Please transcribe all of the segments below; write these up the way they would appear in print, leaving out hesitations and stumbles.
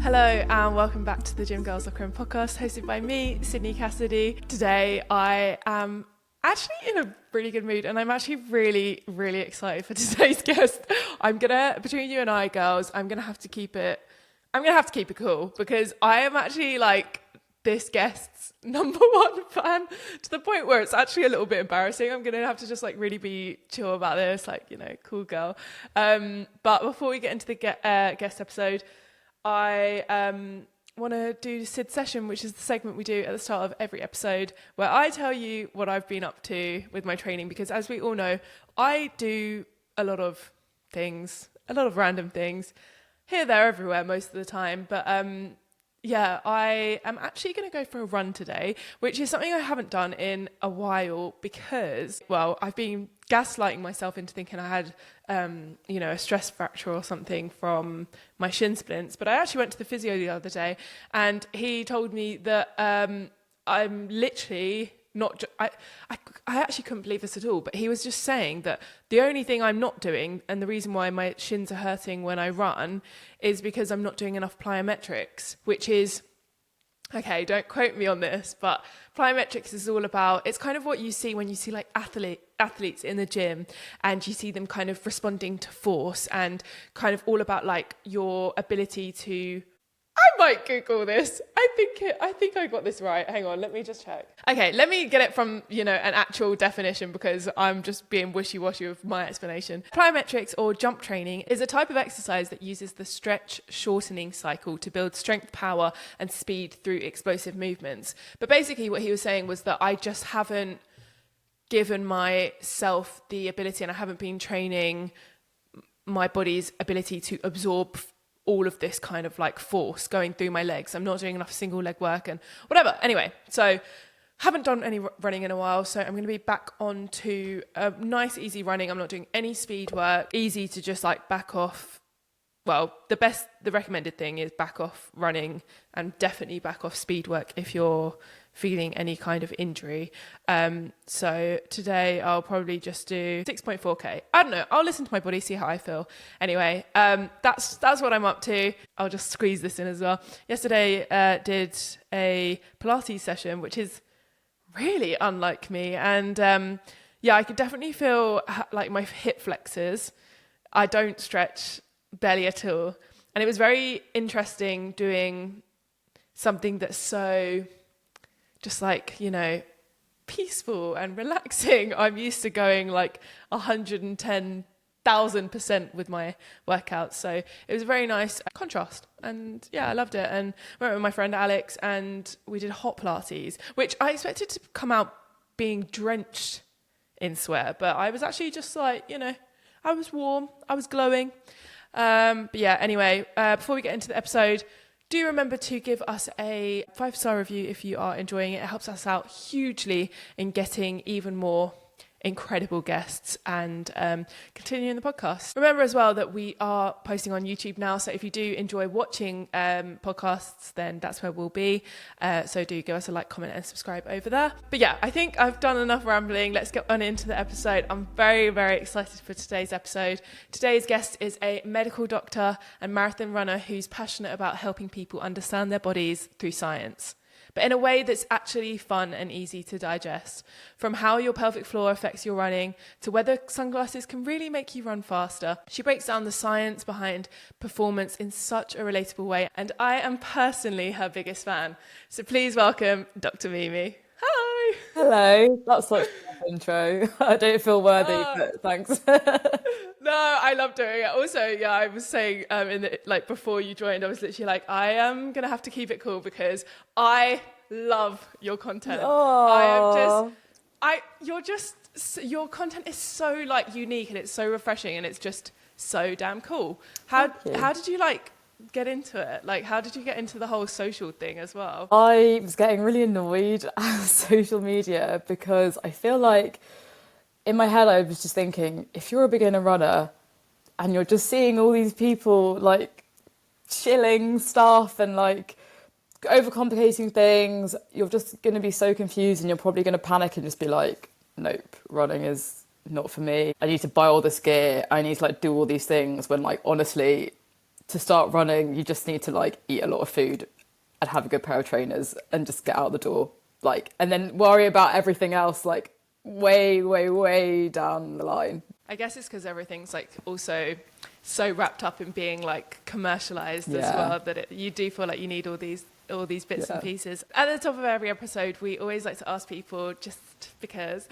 Hello and welcome back to the Gym Girls Locker Room podcast hosted by me, Sydney Cassidy. Today I am actually in a really good mood and I'm actually really excited for today's guest. Between you and I girls, I'm gonna have to keep it cool because I am actually like this guest's number one fan to the point where it's actually a little bit embarrassing. I'm gonna have to just like really be chill about this, like, you know, cool girl. But before we get into the guest episode, I want to do Sid's Session, which is the segment we do at the start of every episode where I tell you what I've been up to with my training, because as we all know, I do a lot of things, a lot of random things, here, there, everywhere most of the time. But yeah, I am actually going to go for a run today, which is something I haven't done in a while because, well, I've been gaslighting myself into thinking I had, a stress fracture or something from my shin splints. But I actually went to the physio the other day and he told me that I'm literally not... I actually couldn't believe this at all, but he was just saying that the only thing I'm not doing and the reason why my shins are hurting when I run is because I'm not doing enough plyometrics, which is... Okay, don't quote me on this, but plyometrics is all about, it's kind of what you see when you see like athletes in the gym and you see them kind of responding to force and kind of all about like your ability to... I might Google this. I think I got this right. Hang on, let me just check. Okay, let me get it from, an actual definition because I'm just being wishy-washy with my explanation. Plyometrics or jump training is a type of exercise that uses the stretch shortening cycle to build strength, power, and speed through explosive movements. But basically what he was saying was that I just haven't given myself the ability and I haven't been training my body's ability to absorb all of this kind of like force going through my legs. I'm not doing enough single leg work and whatever. Anyway, so haven't done any running in a while. So I'm going to be back on to a nice, easy running. I'm not doing any speed work. Easy to just like back off. Well, the recommended thing is back off running and definitely back off speed work if you're feeling any kind of injury. So today I'll probably just do 6.4k. I don't know. I'll listen to my body, see how I feel. Anyway, that's what I'm up to. I'll just squeeze this in as well. Yesterday did a Pilates session, which is really unlike me. And I could definitely feel like my hip flexors. I don't stretch barely at all. And it was very interesting doing something that's so just like, peaceful and relaxing. I'm used to going like 110,000% with my workouts. So it was a very nice contrast. And yeah, I loved it. And I went with my friend Alex and we did hot Pilates, which I expected to come out being drenched in sweat. But I was actually just like, I was warm, I was glowing. But yeah, anyway, before we get into the episode, do remember to give us a 5-star review if you are enjoying it. It helps us out hugely in getting even more incredible guests and continuing the podcast. Remember as well that we are posting on YouTube now, so if you do enjoy watching podcasts, then that's where we'll be. So do give us a like, comment and subscribe over there. But yeah, I think I've done enough rambling. Let's get on into the episode. I'm very excited for today's episode. Today's guest is a medical doctor and marathon runner who's passionate about helping people understand their bodies through science, but in a way that's actually fun and easy to digest. From how your pelvic floor affects your running to whether sunglasses can really make you run faster. She breaks down the science behind performance in such a relatable way, and I am personally her biggest fan. So please welcome Dr. Mimi. Hi! Hello, that's such an intro. I don't feel worthy, but thanks. No, I love doing it. Also, yeah, I was saying before you joined, I was literally like, I am gonna have to keep it cool because I love your content. Your content is so like unique and it's so refreshing and it's just so damn cool. How did you get into it? Like, how did you get into the whole social thing as well? I was getting really annoyed at social media because I feel like in my head, I was just thinking, if you're a beginner runner and you're just seeing all these people like chilling stuff and like overcomplicating things, you're just going to be so confused and you're probably going to panic and just be like, nope, running is not for me. I need to buy all this gear. I need to do all these things when honestly, to start running, you just need to like eat a lot of food and have a good pair of trainers and just get out the door. Like, and then worry about everything else like way, way, way down the line. I guess it's because everything's like also so wrapped up in being like commercialized as well that you do feel like you need all these bits and pieces. At the top of every episode, we always like to ask people, just because,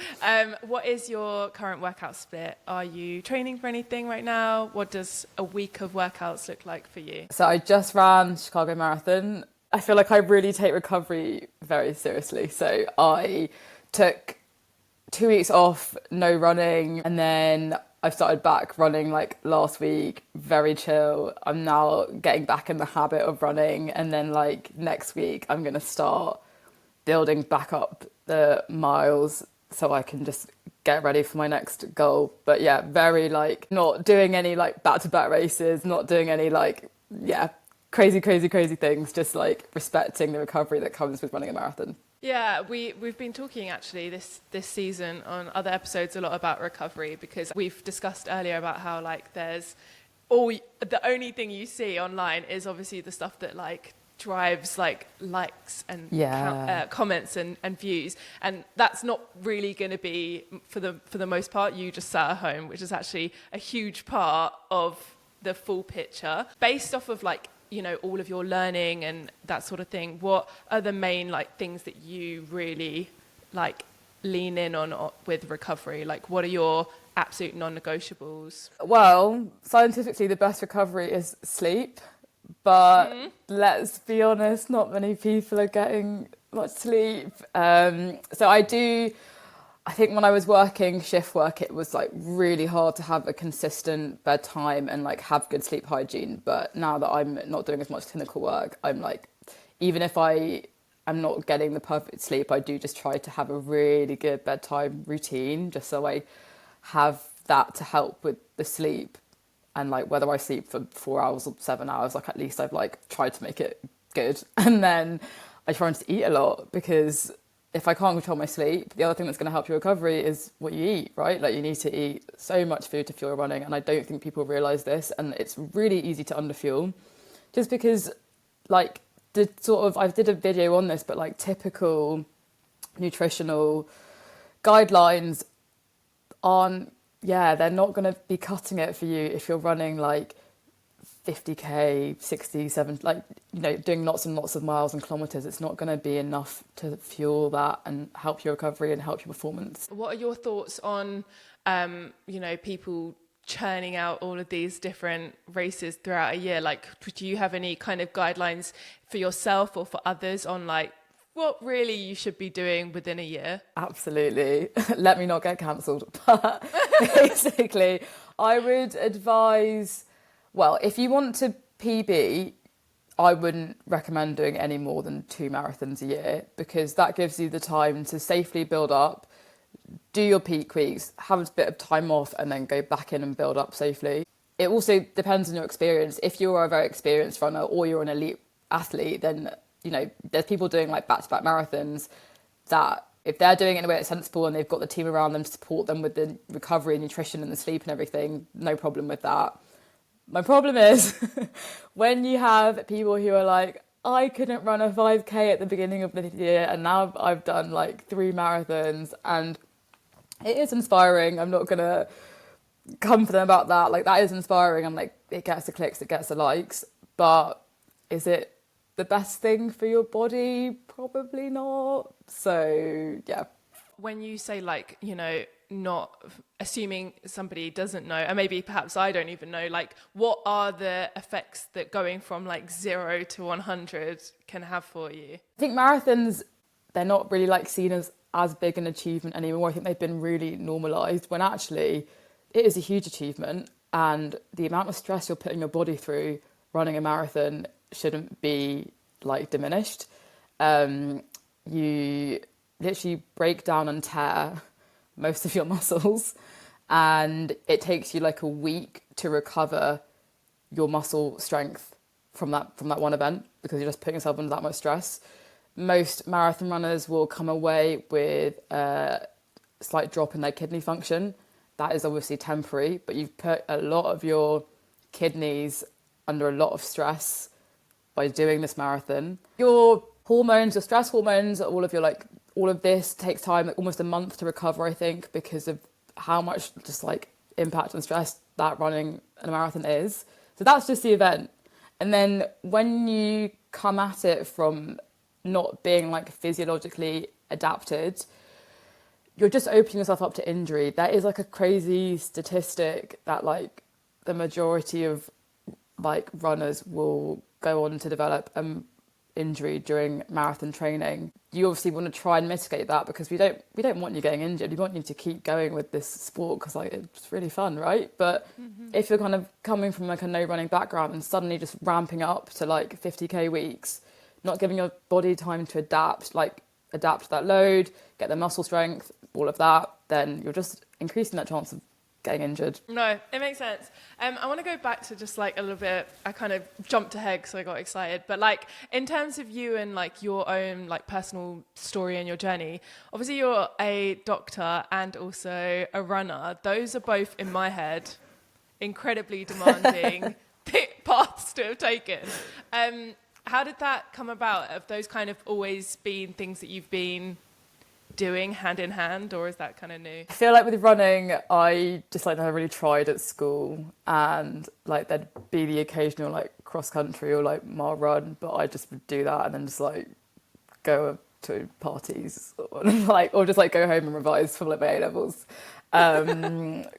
what is your current workout split? Are you training for anything right now? What does a week of workouts look like for you? So I just ran Chicago Marathon. I feel like I really take recovery very seriously. So I took 2 weeks off, no running, and then I started back running like last week, very chill. I'm now getting back in the habit of running, and then like next week I'm going to start building back up the miles so I can just get ready for my next goal. But yeah, very like not doing any like back-to-back races, not doing any like, crazy things, just like respecting the recovery that comes with running a marathon. Yeah, we've been talking actually this season on other episodes a lot about recovery, because we've discussed earlier about how like the only thing you see online is obviously the stuff that like drives like likes and comments and views, and that's not really going to be for the most part you just sat at home, which is actually a huge part of the full picture. Based off of like, you know, all of your learning and that sort of thing, what are the main like things that you really like lean in on with recovery? Like, what are your absolute non-negotiables? Well, scientifically the best recovery is sleep, but let's be honest, not many people are getting much sleep. So I think when I was working shift work, it was like really hard to have a consistent bedtime and like have good sleep hygiene. But now that I'm not doing as much clinical work, I'm like, even if I am not getting the perfect sleep, I do just try to have a really good bedtime routine, just so I have that to help with the sleep. And like whether I sleep for 4 hours or 7 hours, like at least I've like tried to make it good. And then I try to eat a lot, because if I can't control my sleep, the other thing that's going to help your recovery is what you eat, right? Like you need to eat so much food to fuel running, and I don't think people realise this, and it's really easy to underfuel, just because like I did a video on this, but like typical nutritional guidelines aren't, they're not going to be cutting it for you if you're running like 50k, 60, 70, like, you know, doing lots and lots of miles and kilometres. It's not going to be enough to fuel that and help your recovery and help your performance. What are your thoughts on, you know, people churning out all of these different races throughout a year? Like, do you have any kind of guidelines for yourself or for others on like what really you should be doing within a year? Absolutely. Let me not get cancelled. But basically, I would advise, well, if you want to PB, I wouldn't recommend doing any more than 2 marathons a year, because that gives you the time to safely build up, do your peak weeks, have a bit of time off, and then go back in and build up safely. It also depends on your experience. If you're a very experienced runner or you're an elite athlete, then, you know, there's people doing like back-to-back marathons that if they're doing it in a way that's sensible and they've got the team around them to support them with the recovery and nutrition and the sleep and everything, no problem with that. My problem is when you have people who are like, I couldn't run a 5k at the beginning of the year and now I've done like 3 marathons, and it is inspiring. I'm not going to come for them about that. Like, that is inspiring, and like it gets the clicks, it gets the likes, but is it the best thing for your body? Probably not. So yeah. When you say like, you know, not assuming somebody doesn't know, and maybe perhaps I don't even know, like what are the effects that going from like 0 to 100 can have for you? I think marathons, they're not really like seen as big an achievement anymore. I think they've been really normalised, when actually it is a huge achievement, and the amount of stress you're putting your body through running a marathon shouldn't be like diminished. You literally break down and tear most of your muscles, and it takes you like a week to recover your muscle strength from that one event, because you're just putting yourself under that much stress. Most marathon runners will come away with a slight drop in their kidney function. That is obviously temporary, but you've put a lot of your kidneys under a lot of stress by doing this marathon. Your hormones, your stress hormones, all of this takes time, like almost a month to recover, I think, because of how much just like impact and stress that running a marathon is. So that's just the event. And then when you come at it from not being like physiologically adapted, you're just opening yourself up to injury. That is like a crazy statistic that like the majority of like runners will go on to develop injury during marathon training. You obviously want to try and mitigate that, because we don't want you getting injured. We want you to keep going with this sport because like it's really fun, right? But if you're kind of coming from like a no running background and suddenly just ramping up to like 50k weeks, not giving your body time to adapt to that load, get the muscle strength, all of that, then you're just increasing that chance of getting injured. No, it makes sense. I want to go back to just like a little bit, I kind of jumped ahead because I got excited, but like in terms of you and like your own like personal story and your journey, obviously you're a doctor and also a runner. Those are both in my head incredibly demanding paths to have taken. How did that come about? Have those kind of always been things that you've been doing hand in hand, or is that kind of new? I feel like with running, I just like never really tried at school, and like there'd be the occasional like cross country or like mile run, but I just would do that and then just like go to parties or just like go home and revise for like my A-levels,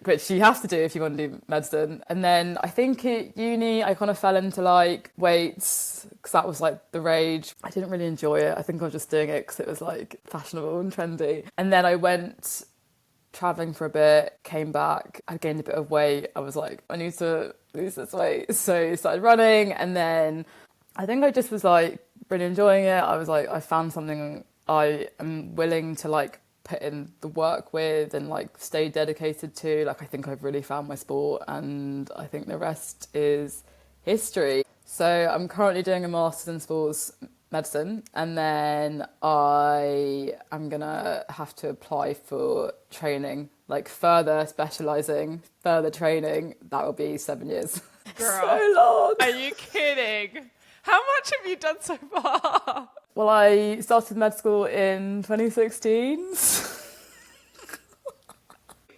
which you have to do if you want to do medicine. And then I think at uni I kind of fell into like weights because that was like the rage. I didn't really enjoy it. I think I was just doing it because it was like fashionable and trendy. And then I went traveling for a bit, came back, I gained a bit of weight. I was like, I need to lose this weight, so I started running. And then I think I just was like really enjoying it. I was like, I found something I am willing to like put in the work with and like stay dedicated to. Like I think I've really found my sport, and I think the rest is history. So I'm currently doing a master's in sports medicine, and then I am gonna have to apply for training, like further specialising, further training. That will be 7 years. Girl, so long. Are you kidding? How much have you done so far? Well, I started med school in 2016.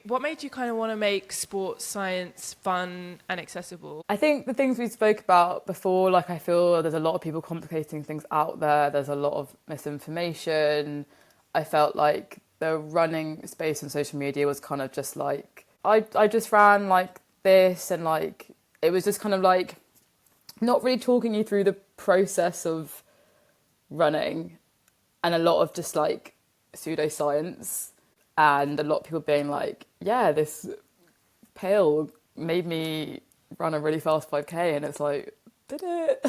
What made you kind of want to make sports science fun and accessible? I think the things we spoke about before, like I feel there's a lot of people complicating things out there. There's a lot of misinformation. I felt like the running space on social media was kind of just like, I just ran like this, and like it was just kind of like not really talking you through the process of running, and a lot of just like pseudoscience, and a lot of people being like, yeah, this pill made me run a really fast 5k, and it's like, did it?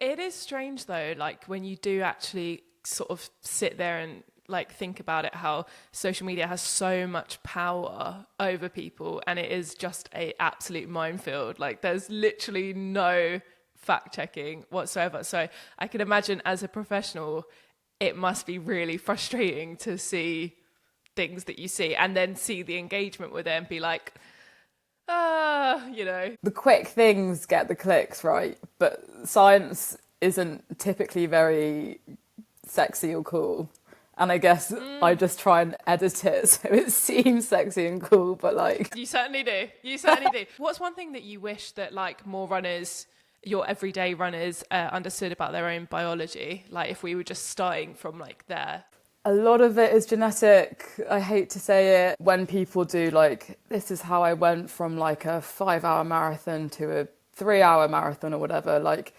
It is strange though, like when you do actually sort of sit there and like think about it, how social media has so much power over people, and it is just a absolute minefield. Like there's literally no fact checking whatsoever. So I can imagine as a professional, it must be really frustrating to see things that you see and then see the engagement with it and be like, you know. The quick things get the clicks, right? But science isn't typically very sexy or cool. And I guess I just try and edit it so it seems sexy and cool, but like... You certainly do. You certainly do. What's one thing that you wish that like more runners, your everyday runners, understood about their own biology? Like if we were just starting from like there. A lot of it is genetic. I hate to say it. When people do like, this is how I went from like a 5-hour marathon to a 3-hour marathon or whatever. Like,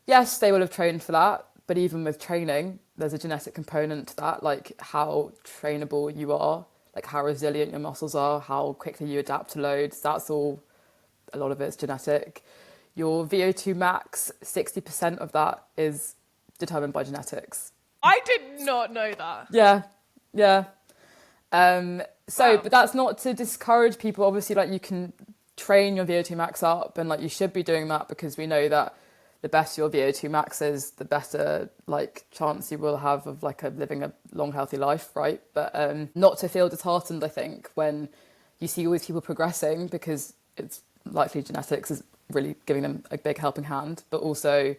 yes, they will have trained for that. But even with training, there's a genetic component to that, like how trainable you are, like how resilient your muscles are, how quickly you adapt to loads. That's all, a lot of it's genetic. Your VO2 max, 60% of that is determined by genetics. I did not know that. Yeah. Wow. But that's not to discourage people. Obviously, like you can train your VO2 max up, and like you should be doing that, because we know that the better your VO2 max is, the better like chance you will have of like living a long, healthy life, right? But not to feel disheartened, I think, when you see all these people progressing, because it's likely genetics is really giving them a big helping hand, but also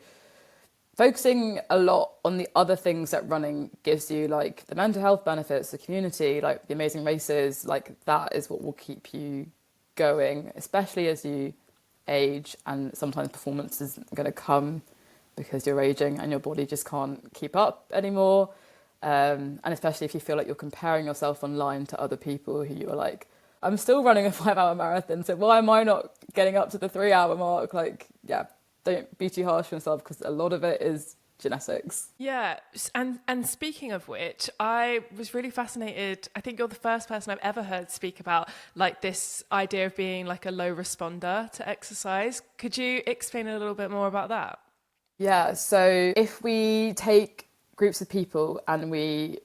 focusing a lot on the other things that running gives you, like the mental health benefits, the community, like the amazing races, like that is what will keep you going, especially as you age, and sometimes performance isn't going to come because you're aging and your body just can't keep up anymore. And especially if you feel like you're comparing yourself online to other people who you're like, I'm still running a 5-hour marathon, so why am I not getting up to the 3-hour mark? Like, yeah, don't be too harsh on yourself, because a lot of it is genetics. Yeah, and speaking of which, I was really fascinated. I think you're the first person I've ever heard speak about like this idea of being like a low responder to exercise. Could you explain a little bit more about that? Yeah, so if we take groups of people and we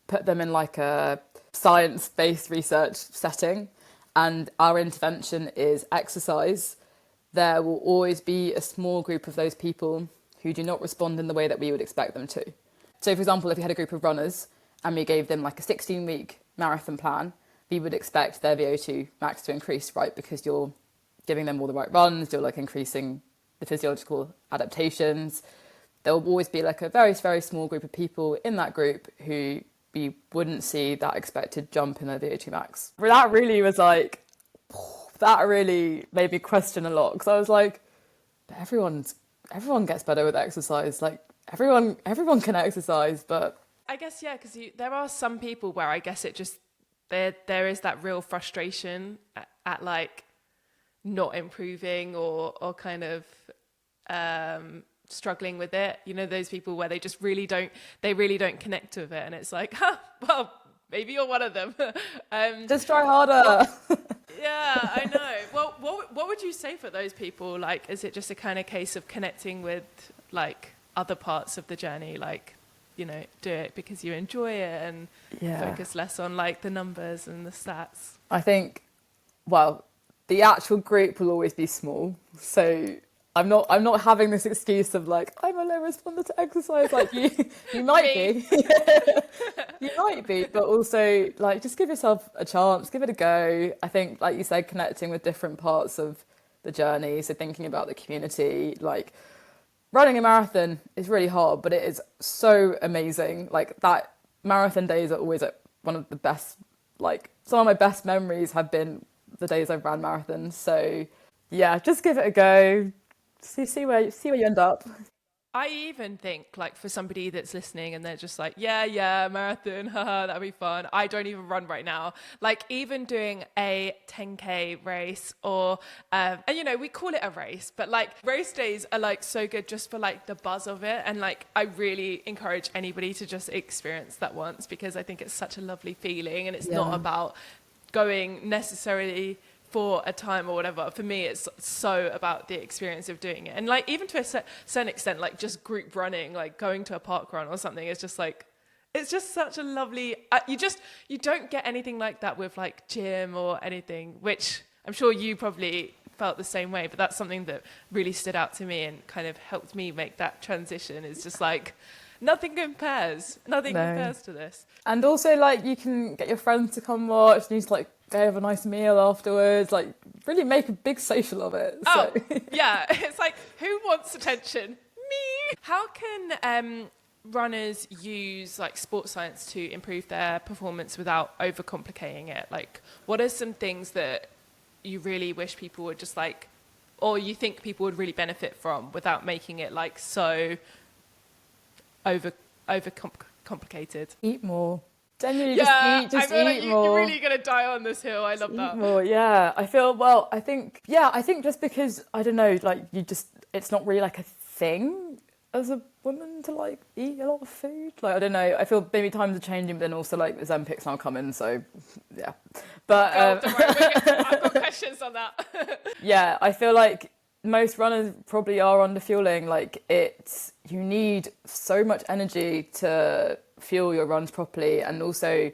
put them in like a science-based research setting, and our intervention is exercise, there will always be a small group of those people who do not respond in the way that we would expect them to. So, for example, if we had a group of runners and we gave them like a 16-week marathon plan, we would expect their VO2 max to increase, right? Because you're giving them all the right runs, you're like increasing the physiological adaptations. There will always be like a very, very small group of people in that group who we wouldn't see that expected jump in their VO2 max. That really was like, that really made me question a lot, because I was like, but everyone gets better with exercise. Like everyone can exercise, but I guess, yeah, because there are some people where I guess it just, there is that real frustration at like not improving or kind of struggling with it. You know, those people where they just really don't connect with it, and it's like, well, maybe you're one of them. just try harder. Yeah, I know. Well, what would you say for those people? Like, is it just a kind of case of connecting with like other parts of the journey, like, you know, do it because you enjoy it and focus less on like the numbers and the stats? I think, well, the actual group will always be small, so I'm not having this excuse of like, I'm a low responder to exercise. Like you might be. You might be, but also like just give yourself a chance, give it a go. I think, like you said, connecting with different parts of the journey. So thinking about the community, like running a marathon is really hard, but it is so amazing. Like that marathon days are always like one of the best, like some of my best memories have been the days I've ran marathons. So yeah, just give it a go. See where you end up. I even think, like, for somebody that's listening and they're just like, yeah, marathon, haha, that'll be fun. I don't even run right now. Like, even doing a 10K race or, and you know, we call it a race, but like race days are like so good just for like the buzz of it. And like, I really encourage anybody to just experience that once, because I think it's such a lovely feeling, and it's not about going necessarily for a time or whatever. For me, it's so about the experience of doing it, and like even to a certain extent, like just group running, like going to a park run or something, is just like, it's just such a lovely. You don't get anything like that with like gym or anything, which I'm sure you probably felt the same way. But that's something that really stood out to me and kind of helped me make that transition. It's just like nothing compares to this. And also, like, you can get your friends to come watch, and you just like go have a nice meal afterwards, like really make a big social of it. Oh, yeah. It's like, who wants attention? Me. How can runners use like sports science to improve their performance without overcomplicating it? Like, what are some things that you really wish people would just like, or you think people would really benefit from, without making it like so complicated? Eat more. Genuinely, just eat like more. You're really gonna die on this hill. I love that. Eat more, yeah. I think just because, I don't know, like it's not really like a thing as a woman to like eat a lot of food. Like, I don't know, I feel maybe times are changing, but then also like Ozempic's now coming, so yeah. But don't worry, I've got questions on that. Yeah, I feel like most runners probably are under fueling. Like you need so much energy to fuel your runs properly, and also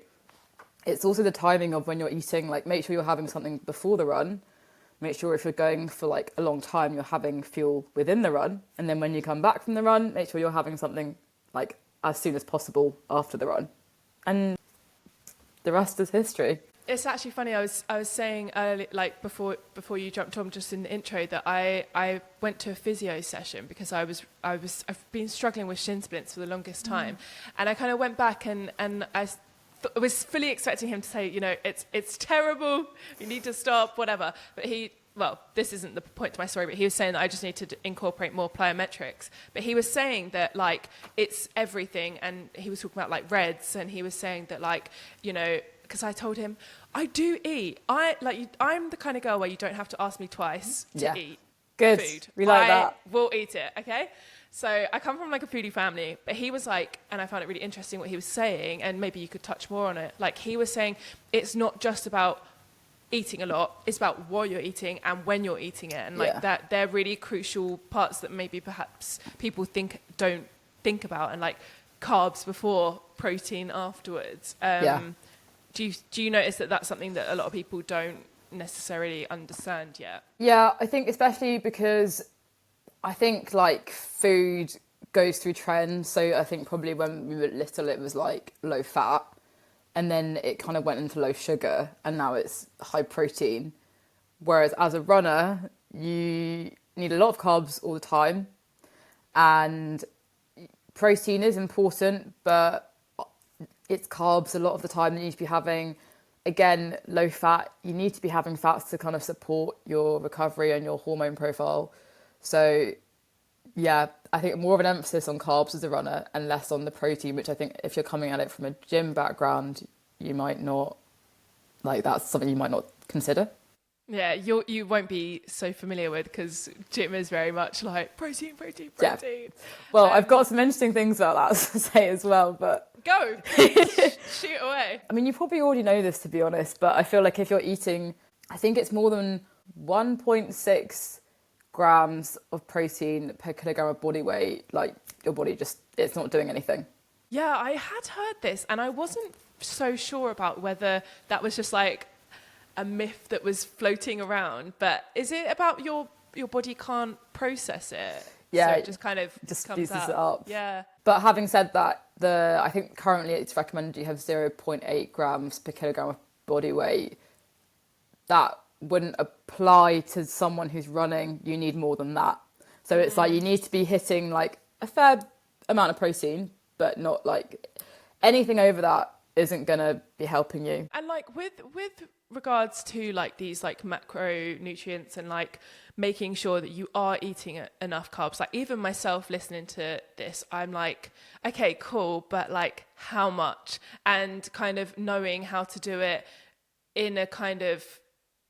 it's also the timing of when you're eating. Like, make sure you're having something before the run. Make sure if you're going for like a long time, you're having fuel within the run, and then when you come back from the run, make sure you're having something like as soon as possible after the run, and the rest is history. It's actually funny. I was saying earlier, like before you jumped on, just in the intro, that I went to a physio session because I've been struggling with shin splints for the longest time, and I kind of went back and I was fully expecting him to say, you know, it's terrible, you need to stop, whatever. But this isn't the point to my story, but he was saying that I just need to incorporate more plyometrics. But he was saying that, like, it's everything, and he was talking about, like, reds, and he was saying that, like, you know, because I told him, I do eat. I'm the kind of girl where you don't have to ask me twice to eat Good. food. We like that. I will eat it, okay? So I come from like a foodie family, but he was like, and I found it really interesting what he was saying, and maybe you could touch more on it. Like, he was saying it's not just about eating a lot, it's about what you're eating and when you're eating it, and like that they're really crucial parts that maybe perhaps people don't think about, and like carbs before, protein afterwards. Do you notice that that's something that a lot of people don't necessarily understand yet? Yeah, I think especially because I think like food goes through trends. So I think probably when we were little, it was like low fat, and then it kind of went into low sugar, and now it's high protein. Whereas as a runner, you need a lot of carbs all the time, and protein is important, but it's carbs a lot of the time that you need to be having. Again, low fat, you need to be having fats to kind of support your recovery and your hormone profile. So yeah, I think more of an emphasis on carbs as a runner and less on the protein, which I think if you're coming at it from a gym background, you might not, like, that's something you might not consider. Yeah, you won't be so familiar with, because gym is very much like protein. Yeah. Well, I've got some interesting things about that to say as well, but... Go! Shoot away. I mean, you probably already know this, to be honest, but I feel like if you're eating, I think it's more than 1.6 grams of protein per kilogram of body weight, like, your body just, it's not doing anything. Yeah, I had heard this, and I wasn't so sure about whether that was just like a myth that was floating around, but is it about your body can't process it? Yeah, so it just kind of just comes speeds out. it up. Yeah. But having said that, I think currently it's recommended you have 0.8 grams per kilogram of body weight. That wouldn't apply to someone who's running. You need more than that. So it's like you need to be hitting like a fair amount of protein, but not like anything over that isn't going to be helping you. And like with regards to like these like macronutrients and like making sure that you are eating enough carbs, like even myself listening to this, I'm like, okay, cool, but like how much? And kind of knowing how to do it in a kind of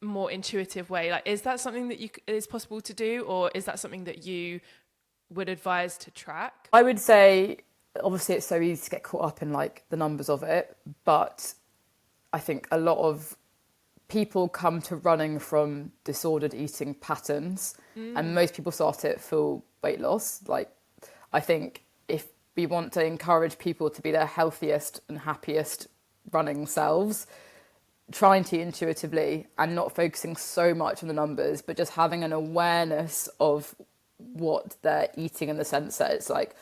more intuitive way. Like, is that something that is possible to do, or is that something that you would advise to track? I would say, obviously it's so easy to get caught up in like the numbers of it, but I think a lot of people come to running from disordered eating patterns, and most people start it for weight loss. Like, I think if we want to encourage people to be their healthiest and happiest running selves, trying to intuitively and not focusing so much on the numbers, but just having an awareness of what they're eating, in the sense that it's like,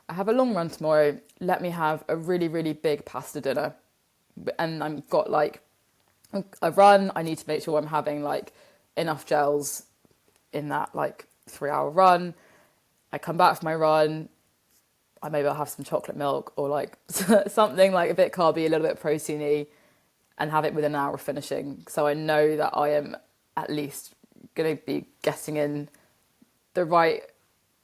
I have a long run tomorrow, let me have a really, really big pasta dinner. And I've got like a run, I need to make sure I'm having like enough gels in that like 3-hour run. I come back from my run, I'll have some chocolate milk or like something like a bit carby, a little bit proteiny, and have it within an hour of finishing. So I know that I am at least going to be getting in the right,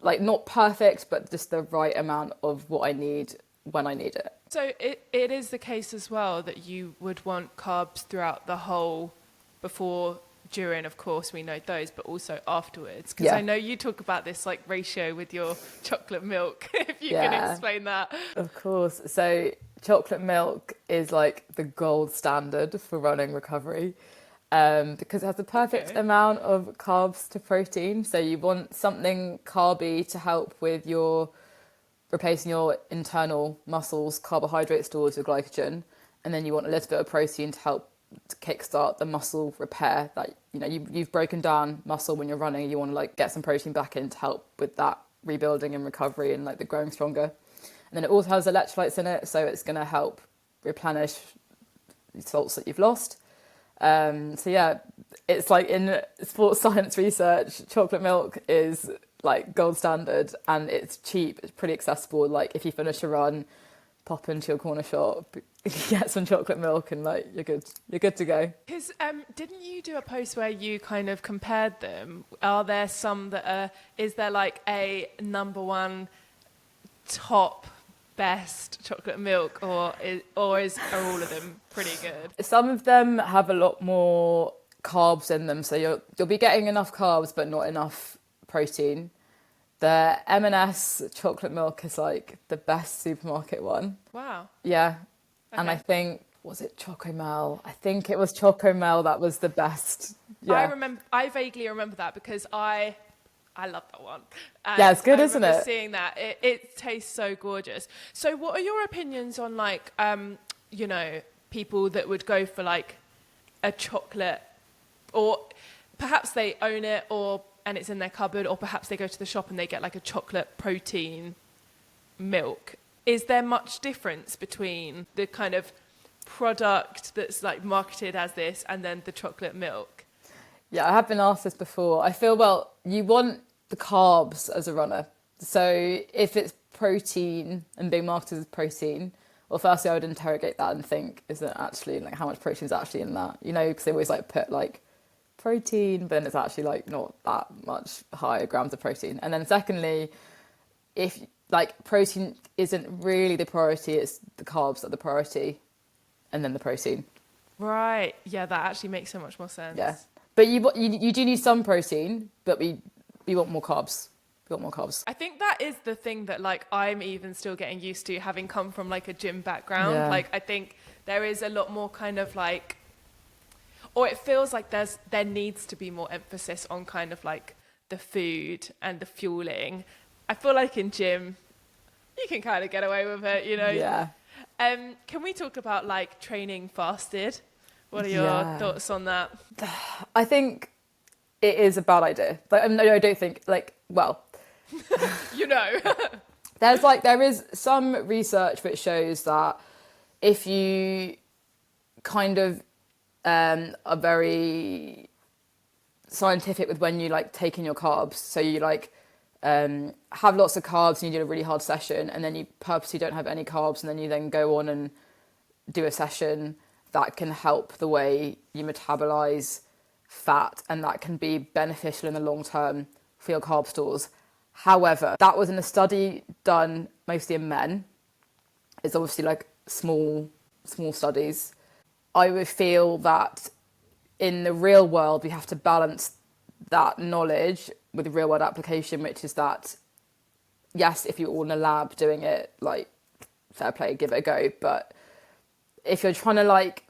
like not perfect, but just the right amount of what I need when I need it. So it is the case as well that you would want carbs throughout the whole, before, during, of course, we know those, but also afterwards. Because I know you talk about this like ratio with your chocolate milk, if you can explain that. Of course. So chocolate milk is like the gold standard for running recovery, because it has the perfect amount of carbs to protein. So you want something carby to help with replacing your internal muscles, carbohydrate stores with glycogen, and then you want a little bit of protein to help to kickstart the muscle repair. That, you know, you've broken down muscle when you're running, you want to like get some protein back in to help with that rebuilding and recovery and like the growing stronger. And then it also has electrolytes in it, so it's going to help replenish the salts that you've lost. So yeah, it's like in sports science research, chocolate milk is like gold standard, and it's cheap. It's pretty accessible. Like if you finish a run, pop into your corner shop, get some chocolate milk, and like you're good. You're good to go. Because didn't you do a post where you kind of compared them? Are there some that are? Is there like a number one top best chocolate milk, or are all of them pretty good? Some of them have a lot more carbs in them, so you'll be getting enough carbs but not enough protein. The M&S chocolate milk is like the best supermarket one. Wow. Yeah. Okay. And I think, was it Chocomel? I think it was Chocomel that was the best. Yeah. I vaguely remember that because I love that one. And yeah, it's good, isn't it? Seeing that, it tastes so gorgeous. So what are your opinions on like, people that would go for like a chocolate, or perhaps they own it and it's in their cupboard, or perhaps they go to the shop and they get like a chocolate protein milk. Is there much difference between the kind of product that's like marketed as this and then the chocolate milk? Yeah, I have been asked this before. I feel, well, you want the carbs as a runner. So if it's protein and being marketed as protein, well, firstly, I would interrogate that and think, is it actually, like, how much protein is actually in that? You know, because they always like put like protein, but then it's actually like not that much higher grams of protein. And then secondly, if like protein isn't really the priority, it's the carbs that are the priority, and then the protein. Right. Yeah, that actually makes so much more sense. Yeah. But you do need some protein, but we want more carbs. We want more carbs. I think that is the thing that like I'm even still getting used to, having come from like a gym background. Yeah. Like I think there is a lot more kind of like, or it feels like there needs to be more emphasis on kind of like the food and the fueling. I feel like in gym, you can kind of get away with it, you know? Yeah. Can we talk about like training fasted? What are your thoughts on that? I think it is a bad idea. Like, no, I don't think, like, well, you know. there is some research which shows that if you kind of are very scientific with when you like take in your carbs, so you like have lots of carbs and you do a really hard session, and then you purposely don't have any carbs, and then you then go on and do a session that can help the way you metabolize fat, and that can be beneficial in the long term for your carb stores. However, that was in a study done mostly in men. It's obviously like small studies. I would feel that in the real world, we have to balance that knowledge with the real world application, which is that, yes, if you're all in a lab doing it, like, fair play, give it a go. But if you're trying to like,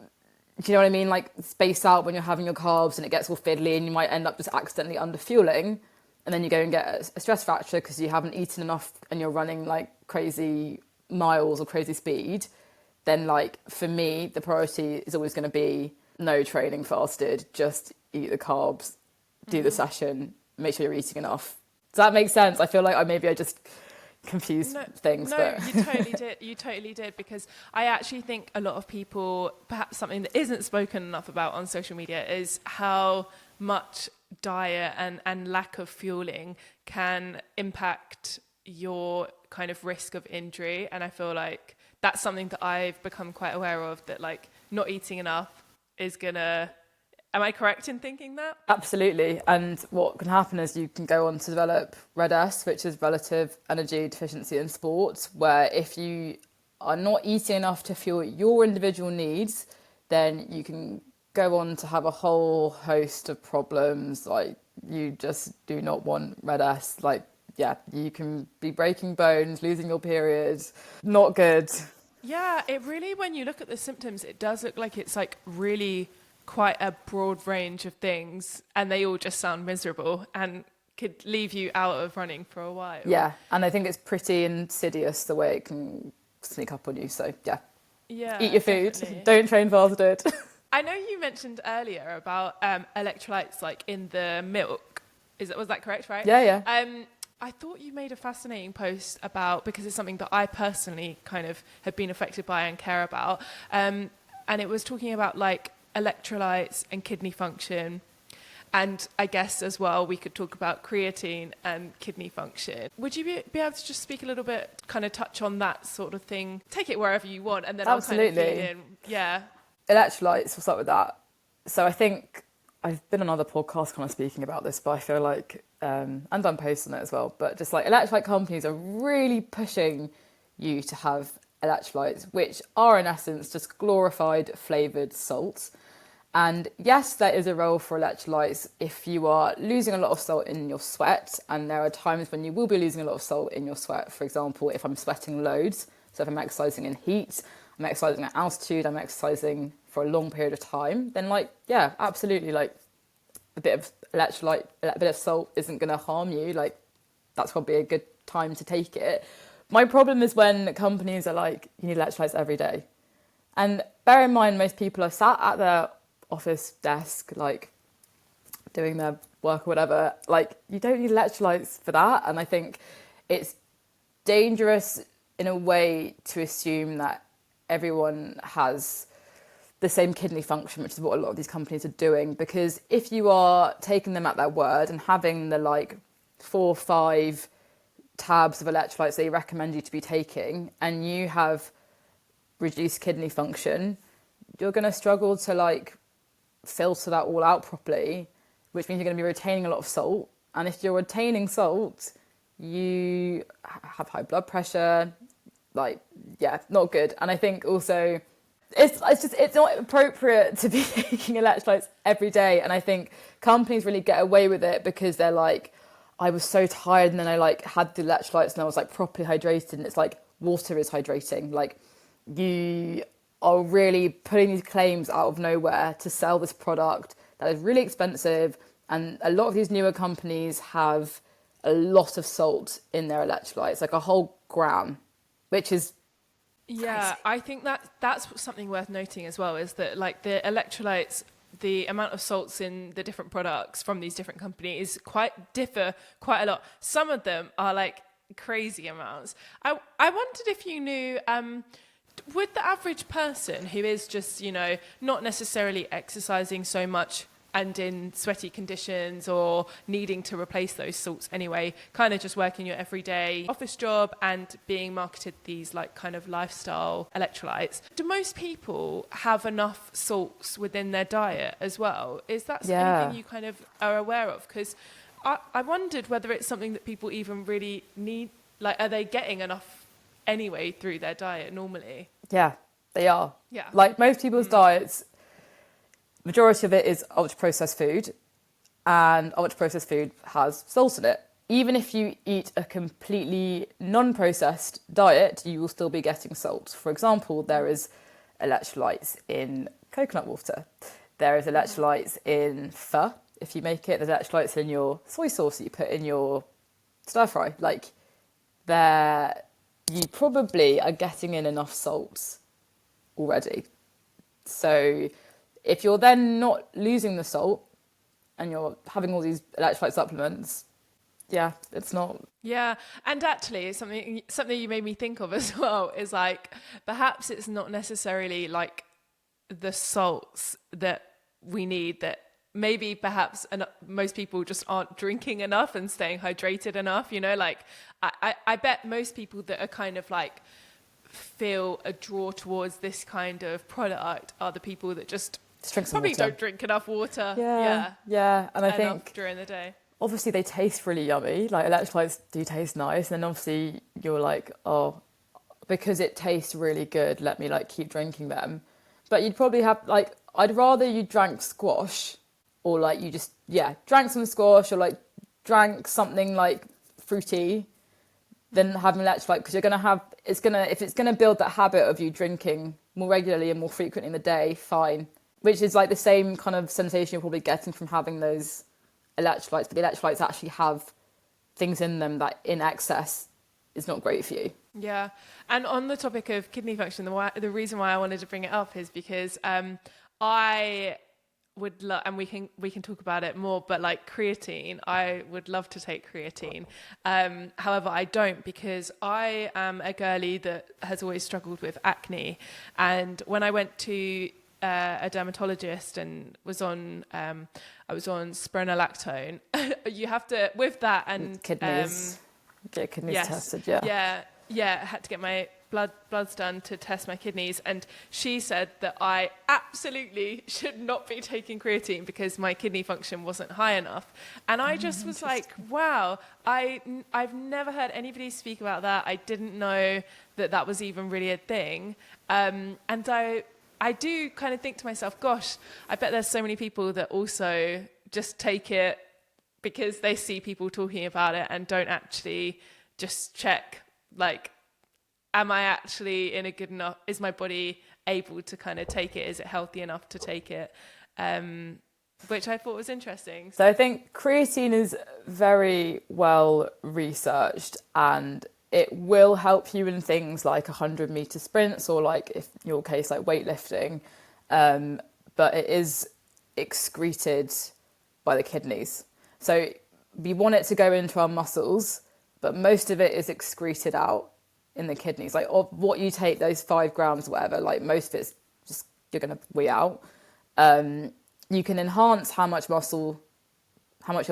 do you know what I mean? Like space out when you're having your carbs and it gets all fiddly and you might end up just accidentally under fueling, and then you go and get a stress fracture because you haven't eaten enough and you're running like crazy miles or crazy speed, then like for me, the priority is always going to be no training fasted, just eat the carbs, do the session, make sure you're eating enough. Does that make sense? I feel like I just confused things. No, but you totally did. You totally did, because I actually think a lot of people, perhaps something that isn't spoken enough about on social media, is how much diet and lack of fueling can impact your kind of risk of injury. And I feel like that's something that I've become quite aware of, that like not eating enough is gonna... Am I correct in thinking that? Absolutely. And what can happen is you can go on to develop RED-S, which is relative energy deficiency in sports, where if you are not eating enough to fuel your individual needs, then you can go on to have a whole host of problems. Like, you just do not want RED-S. Like, yeah, you can be breaking bones, losing your periods. Not good. Yeah, it really, when you look at the symptoms, it does look like it's like really quite a broad range of things, and they all just sound miserable and could leave you out of running for a while. Yeah, and I think it's pretty insidious the way it can sneak up on you. So yeah, eat your food, definitely. Don't train fasted. I know you mentioned earlier about electrolytes like in the milk. Was that correct, right? Yeah. I thought you made a fascinating post about, because it's something that I personally kind of have been affected by and care about, and it was talking about like electrolytes and kidney function. And I guess as well, we could talk about creatine and kidney function. Would you be able to just speak a little bit, kind of touch on that sort of thing? Take it wherever you want, and then Absolutely. I'll kind of feed in. Yeah. Electrolytes, we'll start with that. So I think I've been on other podcasts kind of speaking about this, but I feel like, and done posts on it as well, but just like electrolyte companies are really pushing you to have electrolytes, which are in essence just glorified flavoured salts. And yes, there is a role for electrolytes if you are losing a lot of salt in your sweat. And there are times when you will be losing a lot of salt in your sweat. For example, if I'm sweating loads, so if I'm exercising in heat, I'm exercising at altitude, I'm exercising for a long period of time, then like, yeah, absolutely, like a bit of electrolyte, a bit of salt isn't going to harm you. Like that's probably a good time to take it. My problem is when companies are like, you need electrolytes every day. And bear in mind, most people are sat at their office desk, like doing their work or whatever. Like you don't need electrolytes for that. And I think it's dangerous in a way to assume that everyone has the same kidney function, which is what a lot of these companies are doing. Because if you are taking them at their word and having the like 4 or 5 tabs of electrolytes they recommend you to be taking, and you have reduced kidney function, you're going to struggle to like filter that all out properly, which means you're going to be retaining a lot of salt. And if you're retaining salt, you have high blood pressure. Like, yeah, not good. And I think also it's not appropriate to be taking electrolytes every day. And I think companies really get away with it because they're like, I was so tired and then I like had the electrolytes and I was like properly hydrated. And it's like water is hydrating. Like you are really putting these claims out of nowhere to sell this product that is really expensive. And a lot of these newer companies have a lot of salt in their electrolytes, like a whole gram, which is Yeah, crazy. I think that's something worth noting as well, is that like the electrolytes, the amount of salts in the different products from these different companies differ quite a lot. Some of them are like crazy amounts. I wondered if you knew, would the average person who is just, not necessarily exercising so much and in sweaty conditions or needing to replace those salts anyway, kind of just working your everyday office job and being marketed these like kind of lifestyle electrolytes, do most people have enough salts within their diet as well? Is that anything you kind of are aware of? Because I wondered whether it's something that people even really need, like are they getting enough anyway through their diet normally? Yeah, they are. Yeah. Like most people's diets, majority of it is ultra processed food, and ultra processed food has salt in it. Even if you eat a completely non-processed diet, you will still be getting salt. For example, there is electrolytes in coconut water. There is electrolytes in pho, if you make it. There's electrolytes in your soy sauce that you put in your stir fry. Like, you probably are getting in enough salts already. So if you're then not losing the salt and you're having all these electrolyte supplements, yeah, it's not. Yeah, and actually something you made me think of as well is like perhaps it's not necessarily like the salts that we need, that maybe perhaps most people just aren't drinking enough and staying hydrated enough, like I bet most people that are kind of like feel a draw towards this kind of product are the people that just probably water. don't drink enough water. Yeah. And I think during the day. Obviously they taste really yummy. Like electrolytes do taste nice. And obviously you're like, oh, because it tastes really good, let me like keep drinking them. But you'd probably have like, I'd rather you drank squash or like you just, drank some squash or like drank something like fruity than having electrolyte, because you're going to have, if it's going to build that habit of you drinking more regularly and more frequently in the day, fine. Which is like the same kind of sensation you're probably getting from having those electrolytes, but the electrolytes actually have things in them that in excess is not great for you. Yeah. And on the topic of kidney function, the reason why I wanted to bring it up is because I would love, and we can talk about it more, but like creatine, I would love to take creatine. However, I don't, because I am a girly that has always struggled with acne. And when I went to a dermatologist and was on I was on spironolactone. You have to with that and Kidneys. Get kidneys yes, tested, yeah. I had to get my bloods done to test my kidneys, and she said that I absolutely should not be taking creatine because my kidney function wasn't high enough. And I just was like, wow, I've never heard anybody speak about that. I didn't know that was even really a thing. And I do kind of think to myself, gosh, I bet there's so many people that also just take it because they see people talking about it and don't actually just check, like, am I actually in a good enough, is my body able to kind of take it? Is it healthy enough to take it? Which I thought was interesting. So I think creatine is very well researched, and it will help you in things like 100-meter sprints, or like, if in your case, like weightlifting. But it is excreted by the kidneys. So we want it to go into our muscles, but most of it is excreted out in the kidneys. Like, of what you take, those 5 grams, whatever, like most of it's just, you're going to wee out. You can enhance how much your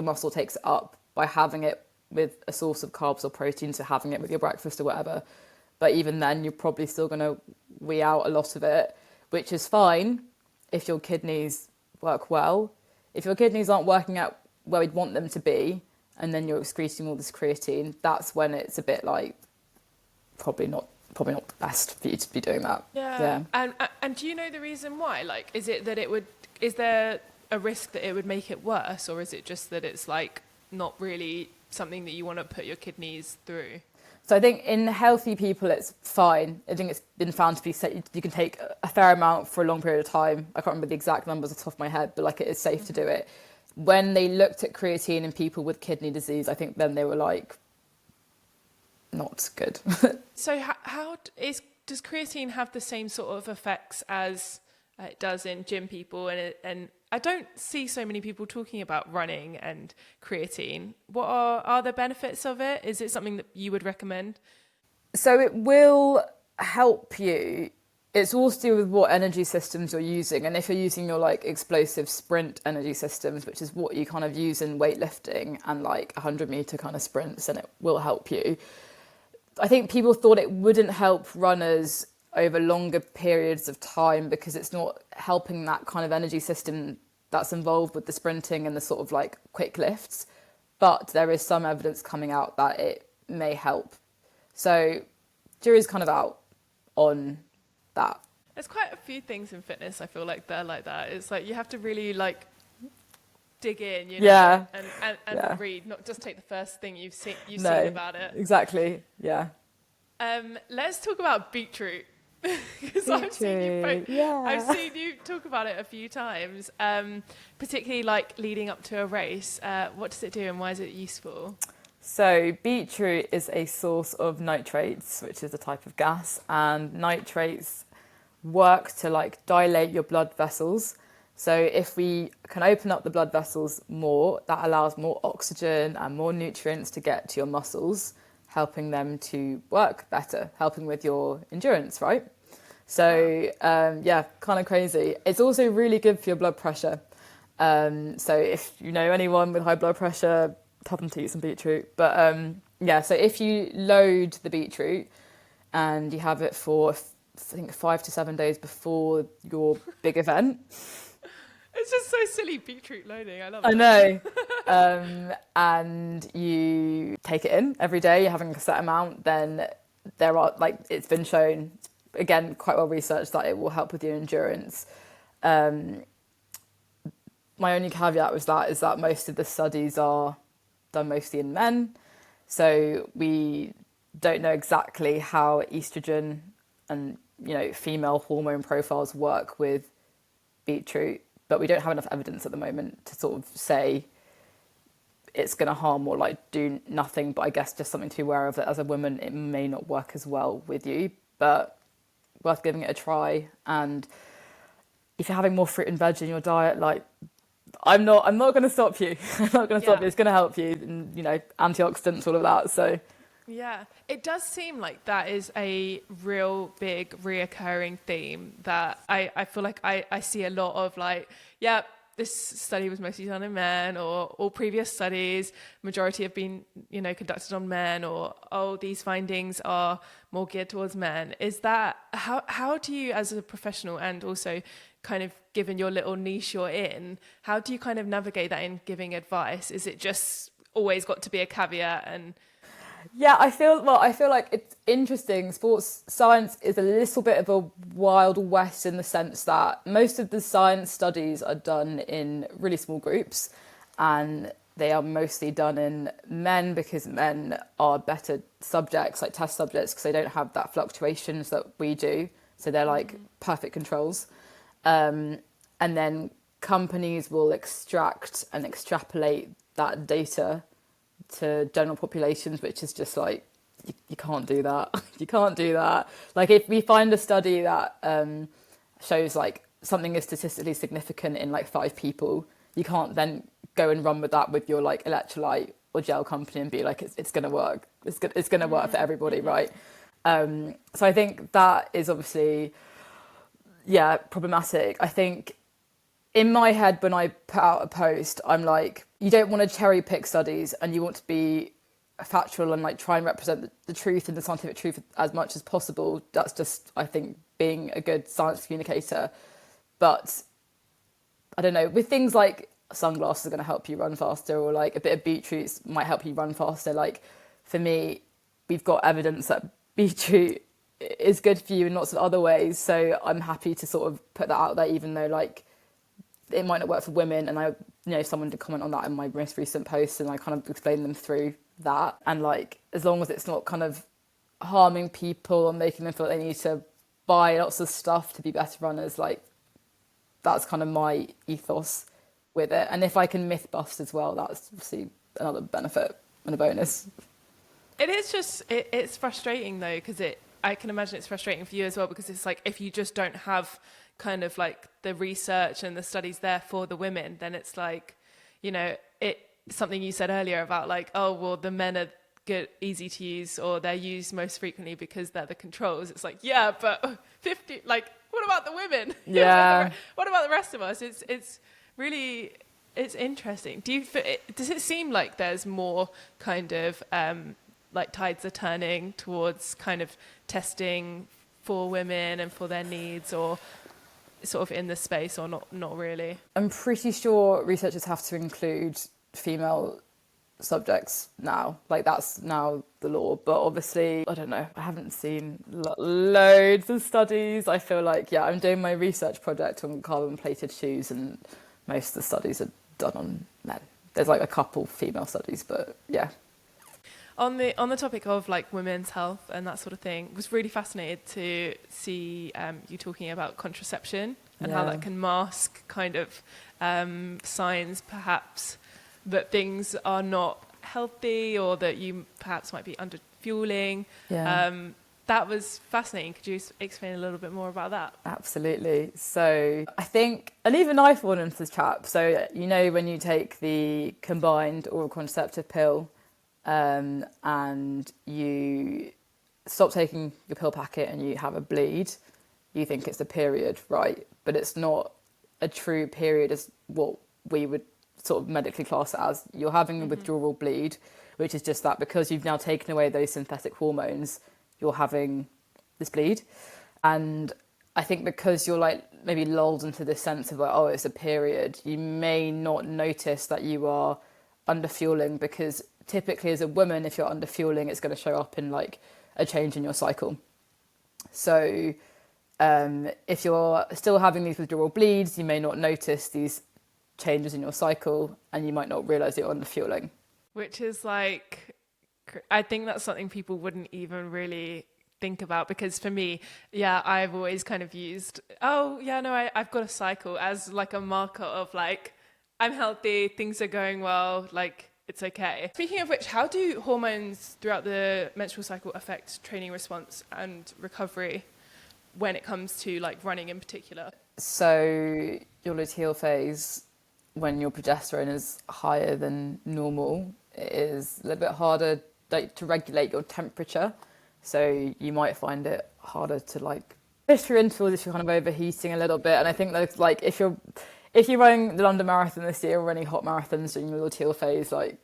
muscle takes up by having it with a source of carbs or protein, so having it with your breakfast or whatever. But even then, you're probably still going to wee out a lot of it, which is fine if your kidneys work well. If your kidneys aren't working out where we'd want them to be, and then you're excreting all this creatine, that's when it's a bit like probably not best for you to be doing that. Yeah. And do you know the reason why? Like, is it that is there a risk that it would make it worse, or is it just that it's like not really something that you want to put your kidneys through? So I think in healthy people, it's fine. I think it's been found to be safe. You can take a fair amount for a long period of time. I can't remember the exact numbers off the top of my head, but like, it is safe to do it. When they looked at creatine in people with kidney disease, I think then they were like, not good. So how does creatine have the same sort of effects as it does in gym people? And I don't see so many people talking about running and creatine. What are the benefits of it? Is it something that you would recommend? So it will help you. It's all to do with what energy systems you're using. And if you're using your like explosive sprint energy systems, which is what you kind of use in weightlifting and like 100-meter kind of sprints, then it will help you. I think people thought it wouldn't help runners over longer periods of time because it's not helping that kind of energy system that's involved with the sprinting and the sort of like quick lifts. But there is some evidence coming out that it may help. So jury's kind of out on that. There's quite a few things in fitness I feel like they're like that. It's like you have to really like dig in, you know, and read, not just take the first thing you've seen about it. Exactly, yeah. Let's talk about beetroot. Because I've seen you talk about it a few times, particularly like leading up to a race. What does it do and why is it useful? So beetroot is a source of nitrates, which is a type of gas, and nitrates work to like dilate your blood vessels. So if we can open up the blood vessels more, that allows more oxygen and more nutrients to get to your muscles, helping them to work better, helping with your endurance, right? So kind of crazy. It's also really good for your blood pressure. So if you know anyone with high blood pressure, tell them to eat some beetroot. But so if you load the beetroot and you have it for, I think, 5 to 7 days before your big event. It's just so silly, beetroot loading. I love it. I know. And you take it in every day, you're having a set amount, then there are, like, it's been shown, again, quite well researched, that it will help with your endurance. My only caveat with that is that most of the studies are done mostly in men. So we don't know exactly how estrogen and, you know, female hormone profiles work with beetroot, but we don't have enough evidence at the moment to sort of say it's going to harm or like do nothing. But I guess just something to be aware of, that as a woman, it may not work as well with you, but worth giving it a try. And if you're having more fruit and veg in your diet, like, I'm not going to stop you. I'm not going to stop you. It's going to help you, and, you know, antioxidants, all of that. So Yeah, it does seem like that is a real big reoccurring theme that I feel like I see a lot of, like, yeah, this study was mostly done in men, or all previous studies, majority have been, conducted on men, or, oh, these findings are more geared towards men. Is that, how do you, as a professional, and also kind of given your little niche you're in, how do you kind of navigate that in giving advice? Is it just always got to be a caveat? And Yeah, I feel like it's interesting. Sports science is a little bit of a wild west in the sense that most of the science studies are done in really small groups, and they are mostly done in men because men are better subjects, like test subjects, because they don't have that fluctuations that we do. So they're like perfect controls. And then companies will extract and extrapolate that data to general populations, which is just like, you can't do that. You can't do that. Like, if we find a study that shows like something is statistically significant in like 5 people, you can't then go and run with that with your like electrolyte or gel company and be like, it's going to work. It's going to work for everybody, right? So I think that is obviously, yeah, problematic. I think in my head, when I put out a post, I'm like, you don't want to cherry pick studies, and you want to be factual and like try and represent the truth and the scientific truth as much as possible. That's just, I think, being a good science communicator. But I don't know, with things like sunglasses are going to help you run faster, or like a bit of beetroot might help you run faster. Like, for me, we've got evidence that beetroot is good for you in lots of other ways. So I'm happy to sort of put that out there, even though like it might not work for women. And I, someone did comment on that in my most recent post, and I kind of explained them through that. And like, as long as it's not kind of harming people or making them feel like they need to buy lots of stuff to be better runners, like, that's kind of my ethos with it. And if I can myth bust as well, that's obviously another benefit and a bonus. it is just, it's frustrating though, because I can imagine it's frustrating for you as well, because it's like, if you just don't have kind of like the research and the studies there for the women, then it's like, something you said earlier about like, oh, well, the men are good, easy to use, or they're used most frequently because they're the controls. It's like, yeah, but 50, like, what about the women? Yeah. What about the rest of us? It's really, it's interesting. Does it seem like there's more kind of like tides are turning towards kind of testing for women and for their needs, or sort of in this space, or not really? I'm pretty sure researchers have to include female subjects now. Like, that's now the law. But obviously, I don't know, I haven't seen loads of studies. I feel like, yeah, I'm doing my research project on carbon plated shoes, and most of the studies are done on men. There's like a couple female studies, but yeah. On the topic of like women's health and that sort of thing, was really fascinated to see you talking about contraception and how that can mask kind of signs perhaps that things are not healthy, or that you perhaps might be under fueling. That was fascinating. Could you explain a little bit more about that? Absolutely. So I think, and even I fall into this trap. So, when you take the combined oral contraceptive pill, and you stop taking your pill packet and you have a bleed, you think it's a period, right? But it's not a true period as what we would sort of medically class it as. You're having a withdrawal bleed, which is just that because you've now taken away those synthetic hormones, you're having this bleed. And I think because you're like maybe lulled into this sense of like, oh, it's a period, you may not notice that you are under fueling, because typically as a woman, if you're under fueling, it's going to show up in like a change in your cycle. So if you're still having these withdrawal bleeds, you may not notice these changes in your cycle, and you might not realise you're under fueling. Which is like, I think that's something people wouldn't even really think about, because for me, yeah, I've always kind of used, oh yeah, no, I've got a cycle as like a marker of like, I'm healthy, things are going well, like, it's okay. Speaking of which, how do hormones throughout the menstrual cycle affect training response and recovery when it comes to like running in particular? So your luteal phase, when your progesterone is higher than normal, it is a little bit harder like to regulate your temperature. So you might find it harder to like push your intervals if you're kind of overheating a little bit. And I think that like if you're running the London Marathon this year or any hot marathons during your luteal phase, like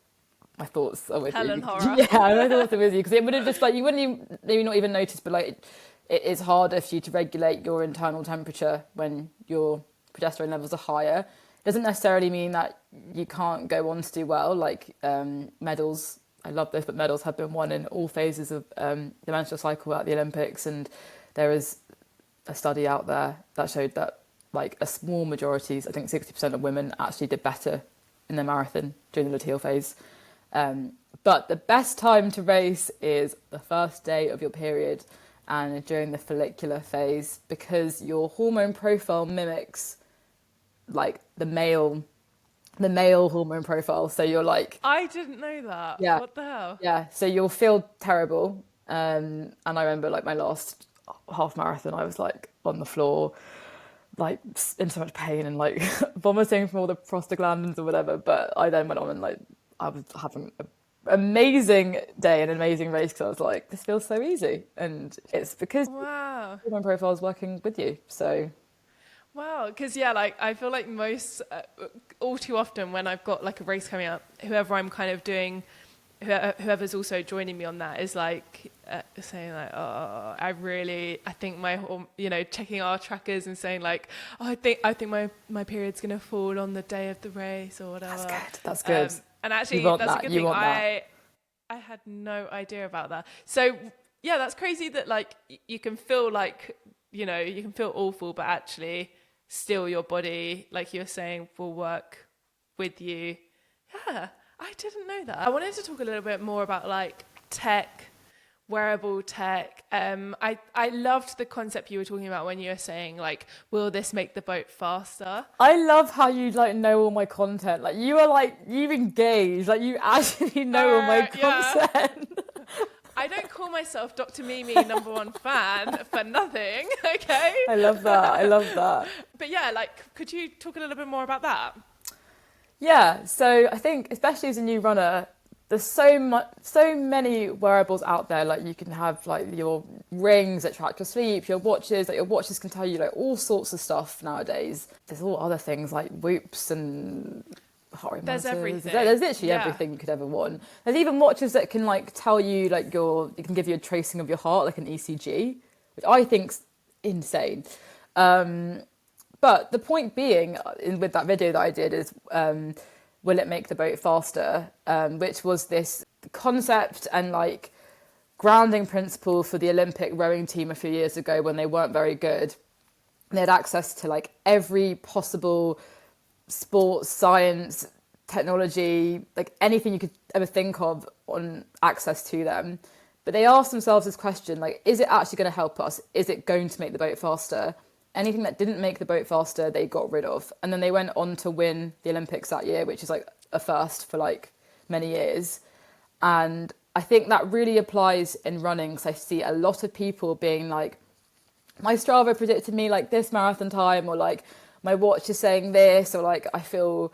my thoughts are with Helen you. horror. Yeah, my thoughts are with you because it would have just like you wouldn't even, maybe not even notice, but like it is harder for you to regulate your internal temperature when your progesterone levels are higher. Doesn't necessarily mean that you can't go on to do well. Like medals, I love this, but medals have been won in all phases of the menstrual cycle at the Olympics, and there is a study out there that showed that like a small majority, I think 60% of women actually did better in the marathon during the luteal phase. But the best time to race is the first day of your period and during the follicular phase, because your hormone profile mimics like the male hormone profile. So you're like, I didn't know that. Yeah. What the hell? yeah, so you'll feel terrible. And I remember like my last half marathon, I was like on the floor, like in so much pain and like vomiting from all the prostaglandins or whatever. But I then went on and like I was having an amazing day and an amazing race because I was like, this feels so easy. And it's because Wow. hormone profile is working with you. So Wow, because yeah, like I feel like all too often when I've got like a race coming up, whoever I'm kind of doing, whoever's also joining me on that is like saying like, oh, I think my, checking our trackers and saying like, oh, I think my period's gonna fall on the day of the race or whatever. that's good. And actually, You want that's that. a good You thing. want that. I had no idea about that. So yeah, that's crazy that like you can feel like, you can feel awful, but actually still your body, like you were saying, will work with you. Yeah, I didn't know that. I wanted to talk a little bit more about like tech, wearable tech. I loved the concept you were talking about when you were saying like, will this make the boat faster? I love how you like know all my content. Like you are like, you engage, like you actually know all my Yeah. content. I don't call myself Dr. Mimi #1 fan for nothing, okay? I love that. But yeah, like, could you talk a little bit more about that? Yeah, so I think especially as a new runner, there's so many wearables out there. Like you can have like your rings that track your sleep, your watches. Like your watches can tell you like all sorts of stuff nowadays. There's all other things like Whoops and heart rate There's monitors. everything. There's literally everything you could ever want. There's even watches that can like tell you like it can give you a tracing of your heart, like an ECG, which I think's insane. But the point being, with that video that I did, is will it make the boat faster? Which was this concept and like grounding principle for the Olympic rowing team a few years ago when they weren't very good. They had access to like every possible sports, science, technology, like anything you could ever think of on access to them. But they asked themselves this question, like, is it actually going to help us? Is it going to make the boat faster? Anything that didn't make the boat faster, they got rid of. And then they went on to win the Olympics that year, which is like a first for like many years. And I think that really applies in running, because I see a lot of people being like, my Strava predicted me like this marathon time, or like my watch is saying this, or like I feel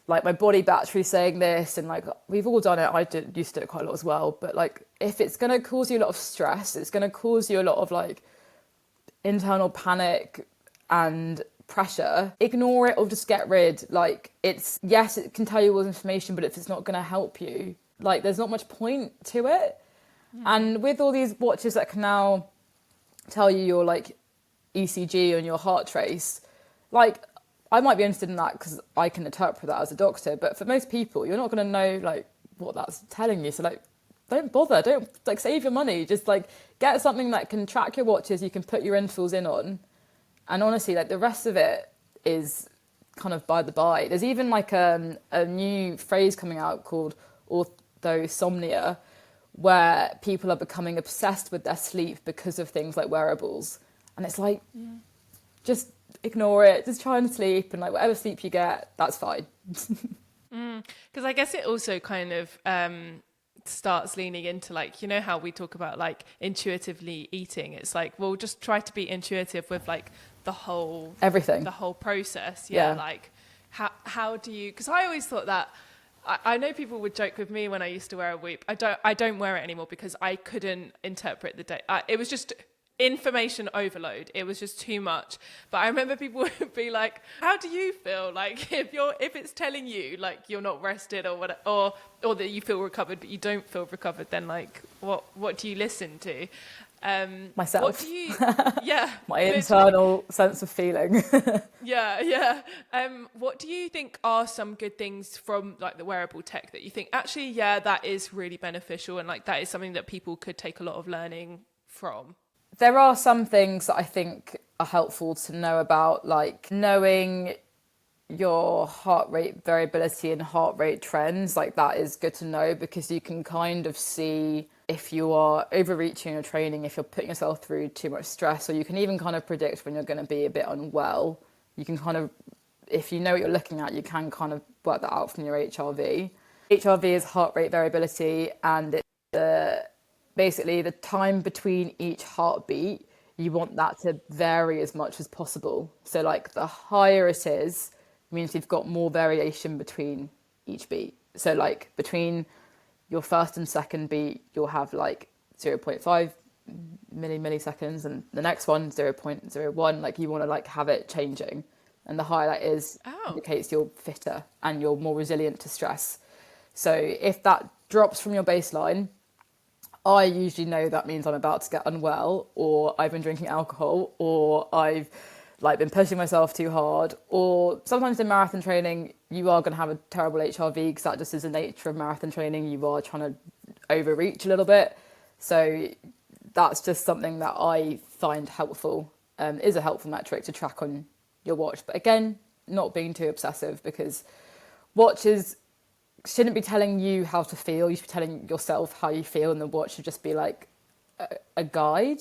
like my body battery saying this. And like we've all done it. Used to do it quite a lot as well. But like if it's going to cause you a lot of stress, it's going to cause you a lot of like internal panic and pressure, ignore it or just get rid. Like yes, it can tell you all this information, but if it's not going to help you, like there's not much point to it. And with all these watches that can now tell you your like ECG and your heart trace, like I might be interested in that because I can interpret that as a doctor, but for most people you're not going to know like what that's telling you. So like don't bother, don't like save your money, just like get something that can track your watches, you can put your intervals in on, and honestly like the rest of it is kind of by the by. There's even like a new phrase coming out called orthosomnia, where people are becoming obsessed with their sleep because of things like wearables. And it's like, just ignore it, just try and sleep, and like whatever sleep you get, that's fine. Because I guess it also kind of starts leaning into like, you know how we talk about like intuitively eating. It's like, well, just try to be intuitive with like the whole Everything. the whole process. Yeah. Like how do you, because I always thought that I know people would joke with me when I used to wear a Whoop. I don't wear it anymore because I couldn't interpret the data. It was just information overload. It was just too much. But I remember people would be like, "How do you feel? Like if it's telling you like you're not rested or what, or that you feel recovered but you don't feel recovered, then like what do you listen to?" Myself. What do you? Yeah, My literally. internal sense of feeling. Yeah. What do you think are some good things from like the wearable tech that you think actually, yeah, that is really beneficial and like that is something that people could take a lot of learning from? There are some things that I think are helpful to know about, like knowing your heart rate variability and heart rate trends. Like that is good to know because you can kind of see if you are overreaching your training, if you're putting yourself through too much stress, or you can even kind of predict when you're going to be a bit unwell. You can kind of, if you know what you're looking at, you can kind of work that out from your HRV. HRV is heart rate variability, and it's basically the time between each heartbeat. You want that to vary as much as possible. So like the higher it is, means you've got more variation between each beat. So like between your first and second beat, you'll have like 0.5 milliseconds, and the next one 0.01. Like you want to like have it changing, and the higher that is indicates you're fitter and you're more resilient to stress. So if that drops from your baseline, I usually know that means I'm about to get unwell, or I've been drinking alcohol, or I've like been pushing myself too hard, or sometimes in marathon training you are going to have a terrible HRV because that just is the nature of marathon training. You are trying to overreach a little bit, so that's just something that I find helpful. Is a helpful metric to track on your watch, but again, not being too obsessive, because watches shouldn't be telling you how to feel. You should be telling yourself how you feel, and the watch should just be like a guide.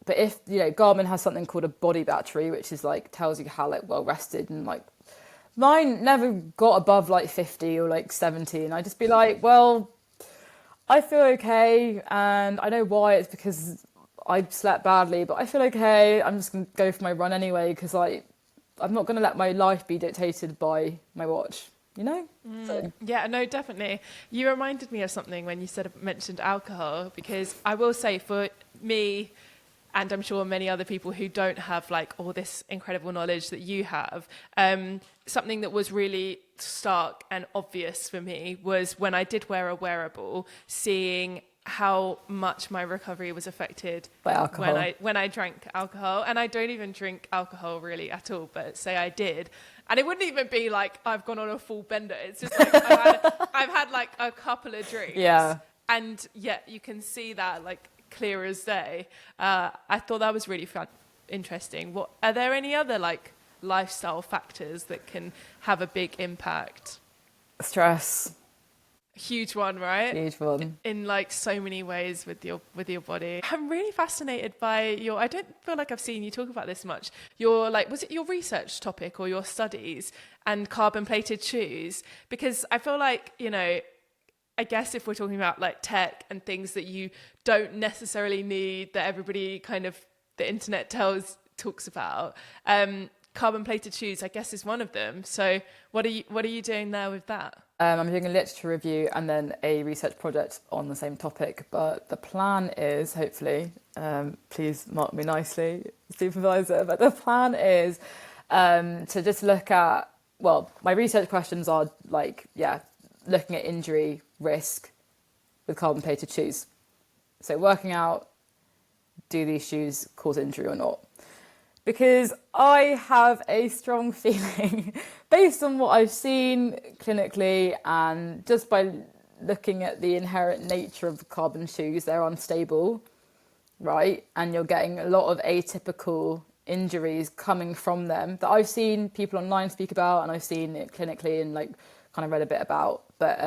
But if, you know, Garmin has something called a body battery, which is like tells you how like well rested, and like mine never got above like 50 or like 70, and I just be like, well, I feel okay, and I know why. It's because I slept badly, but I feel okay. I'm just gonna go for my run anyway, because like I'm not gonna let my life be dictated by my watch, you know? So. Yeah, no, definitely. You reminded me of something when you mentioned alcohol, because I will say for me, and I'm sure many other people who don't have like all this incredible knowledge that you have, something that was really stark and obvious for me was when I did wear a wearable, seeing how much my recovery was affected by alcohol. when I drank alcohol. And I don't even drink alcohol really at all, but say I did. And it wouldn't even be like I've gone on a full bender. It's just like I've had like a couple of drinks. Yeah. And yet you can see that like clear as day. I thought that was really interesting. What are there any other like lifestyle factors that can have a big impact? Stress. Huge one, right? Huge one. In like so many ways with your body. I'm really fascinated by your, I don't feel like I've seen you talk about this much. Your like, was it your research topic or your studies and carbon plated shoes? Because I feel like, you know, I guess if we're talking about like tech and things that you don't necessarily need, that everybody kind of the internet talks about, carbon plated shoes, I guess, is one of them. So what are you doing there with that? I'm doing a literature review and then a research project on the same topic. But the plan is, hopefully, please mark me nicely, supervisor, but the plan is to just look at, well, my research questions are like, looking at injury risk with carbon plated shoes. So working out, do these shoes cause injury or not? Because I have a strong feeling, based on what I've seen clinically and just by looking at the inherent nature of carbon shoes, they're unstable, right? And you're getting a lot of atypical injuries coming from them that I've seen people online speak about, and I've seen it clinically and like kind of read a bit about, but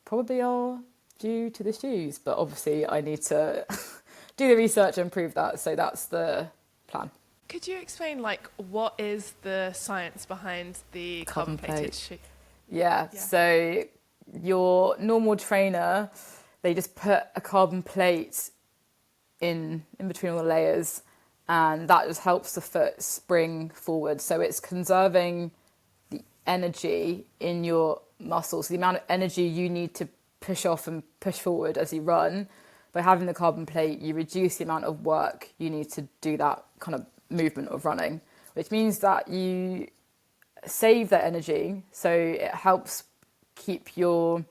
probably are due to the shoes. But obviously I need to do the research and prove that. So that's the plan. Could you explain, like, what is the science behind the carbon plated shoe? Yeah, so your normal trainer, they just put a carbon plate in between all the layers, and that just helps the foot spring forward. So it's conserving the energy in your muscles, the amount of energy you need to push off and push forward as you run. By having the carbon plate, you reduce the amount of work you need to do that kind of movement of running, which means that you save that energy. So it helps keep your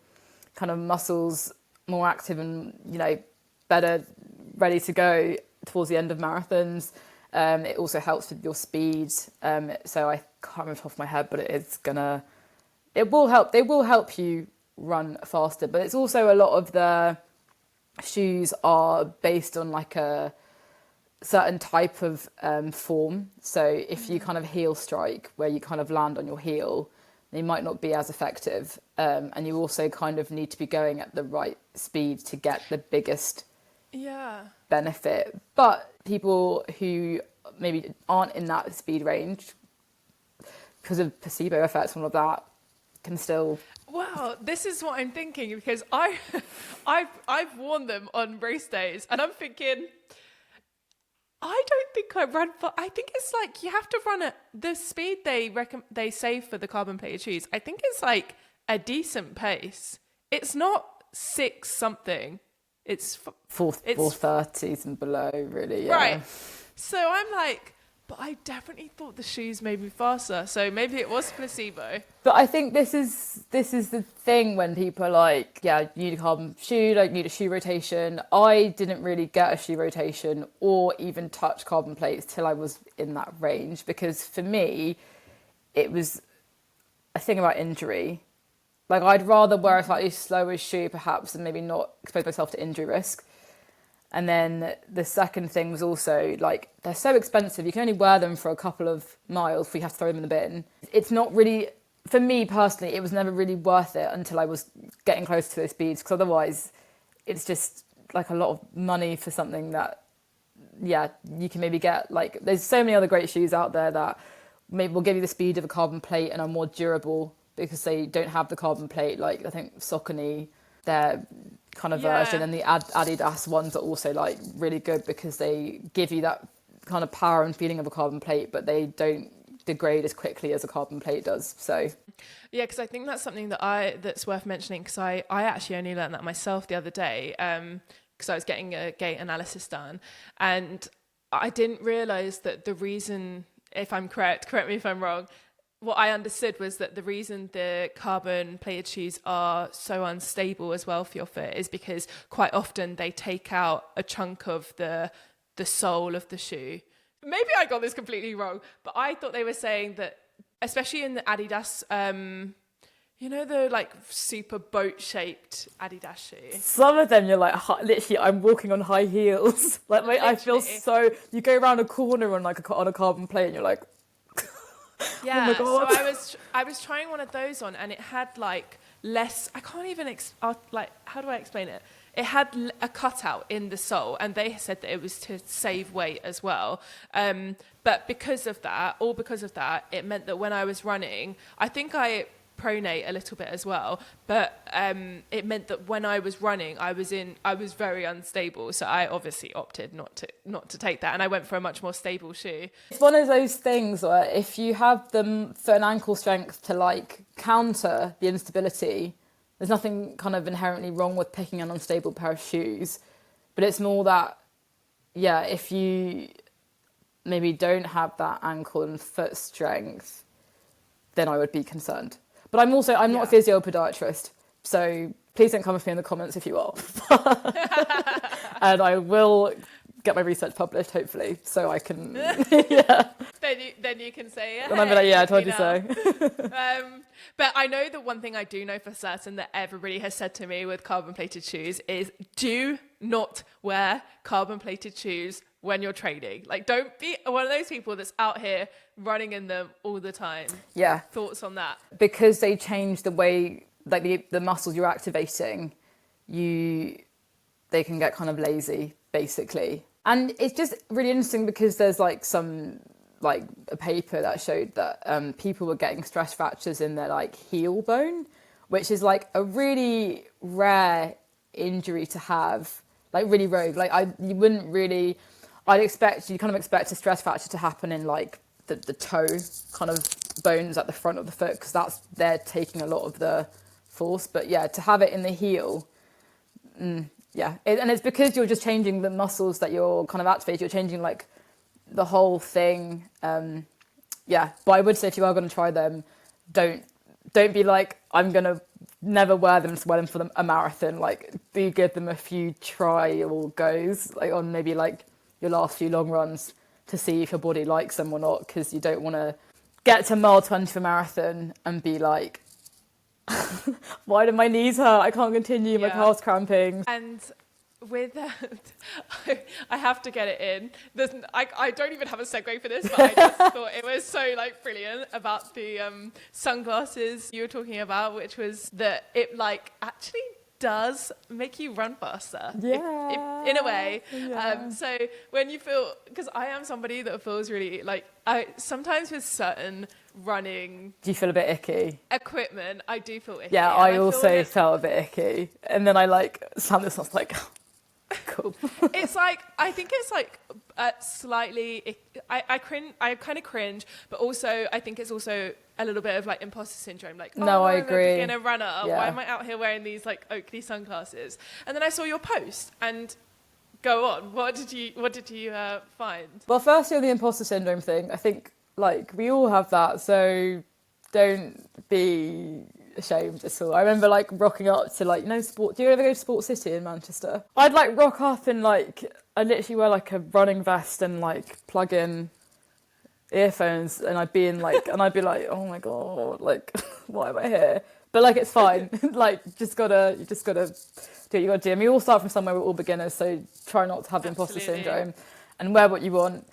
kind of muscles more active and, you know, better ready to go towards the end of marathons. It also helps with your speed. So I can't remember off the top of my head, but it will help. They will help you run faster. But it's also a lot of the shoes are based on like a certain type of form. So if you kind of heel strike, where you kind of land on your heel, they might not be as effective. And you also kind of need to be going at the right speed to get the biggest benefit. But people who maybe aren't in that speed range, because of placebo effects and all of that, can still... Wow, this is what I'm thinking, because I've worn them on race days, and I'm thinking, I don't think I run for... I think it's like you have to run at the speed they say for the carbon plated shoes. I think it's like a decent pace. It's not 6 something. It's 4:30s and below, really. Yeah. Right. So I'm like, but I definitely thought the shoes made me faster. So maybe it was placebo. But I think this is the thing when people are like, yeah, you need a carbon shoe, like you need a shoe rotation. I didn't really get a shoe rotation or even touch carbon plates till I was in that range, because for me, it was a thing about injury. Like, I'd rather wear a slightly slower shoe perhaps and maybe not expose myself to injury risk. And then the second thing was also, like, they're so expensive. You can only wear them for a couple of miles before you have to throw them in the bin. It's not really, for me personally, it was never really worth it until I was getting close to those speeds, because otherwise it's just like a lot of money for something that, yeah, you can maybe get. Like, there's so many other great shoes out there that maybe will give you the speed of a carbon plate and are more durable because they don't have the carbon plate. Like, I think Saucony, their kind of version, and the Adidas ones are also like really good because they give you that kind of power and feeling of a carbon plate, but they don't degrade as quickly as a carbon plate does. So yeah, because I think that's something that's worth mentioning, because I actually only learned that myself the other day, because I was getting a gait analysis done, and I didn't realize that the reason, if I'm correct me if I'm wrong, what I understood was that the reason the carbon plated shoes are so unstable as well for your foot is because quite often they take out a chunk of the sole of the shoe. Maybe I got this completely wrong, but I thought they were saying that, especially in the Adidas, you know, the like super boat shaped Adidas shoe. some of them you're like, literally, I'm walking on high heels. Like, I feel so. You go around a corner on on a carbon plate, and you're like, yeah. oh my God. So I was trying one of those on, and it had like less. I can't even like, how do I explain it? It had a cutout in the sole, and they said that it was to save weight as well. But because of that, it meant that when I was running, I think I pronate a little bit as well, but it meant that when I was running, I was very unstable. So I obviously opted not to take that, and I went for a much more stable shoe. It's one of those things where if you have them foot and ankle strength to like counter the instability, there's nothing kind of inherently wrong with picking an unstable pair of shoes. But it's more that, yeah, if you maybe don't have that ankle and foot strength, then I would be concerned. But I'm not a physio-podiatrist, so please don't come with me in the comments if you are. And I will get my research published, hopefully, so I can, yeah. Then you can say, And I'm like, yeah, I told you so. But I know the one thing I do know for certain that everybody has said to me with carbon-plated shoes is, do not wear carbon-plated shoes when you're training. Like, don't be one of those people that's out here running in them all the time. Yeah. Thoughts on that? Because they change the way, like the muscles you're activating, they can get kind of lazy, basically. And it's just really interesting because there's like a paper that showed that people were getting stress fractures in their like heel bone, which is like a really rare injury to have, like really rogue. Like you kind of expect a stress fracture to happen in like the toe kind of bones at the front of the foot, because they're taking a lot of the force. But yeah, to have it in the heel, and it's because you're just changing the muscles that you're kind of activating. You're changing like the whole thing. But I would say if you are going to try them, don't be like, I'm going to never wear them to wear them for a marathon. Like, do give them a few trial goes, like on maybe like your last few long runs, to see if your body likes them or not, because you don't want to get to mile 20 for marathon and be like, why do my knees hurt? I can't continue, my calves cramping. And with that, I have to get it in. I don't even have a segue for this, but I just thought it was so like brilliant about the sunglasses you were talking about, which was that it like actually does make you run faster, in a way. So when you feel, because I am somebody that feels really like, I sometimes with certain running, do you feel a bit icky? Equipment, I do feel icky. Yeah, I also felt a bit icky, and then I like found this. I was like, cool. It's like, I think it's like slightly, I kind of cringe, but also I think it's also a little bit of like imposter syndrome. Like, no, I I'm agree. a beginner runner. Yeah. Why am I out here wearing these like Oakley sunglasses? And then I saw your post, and go on. What did you find? Well, firstly, on the imposter syndrome thing, I think like we all have that, so don't be ashamed at all. I remember like rocking up to like, sport. Do you ever go to Sport City in Manchester? I'd like rock up and like I literally wear like a running vest and like plug in earphones, and I'd be like, oh my god, like why am I here? But like it's fine. Like you just gotta do what you gotta do. And we all start from somewhere. We're all beginners, so try not to have the imposter syndrome and wear what you want.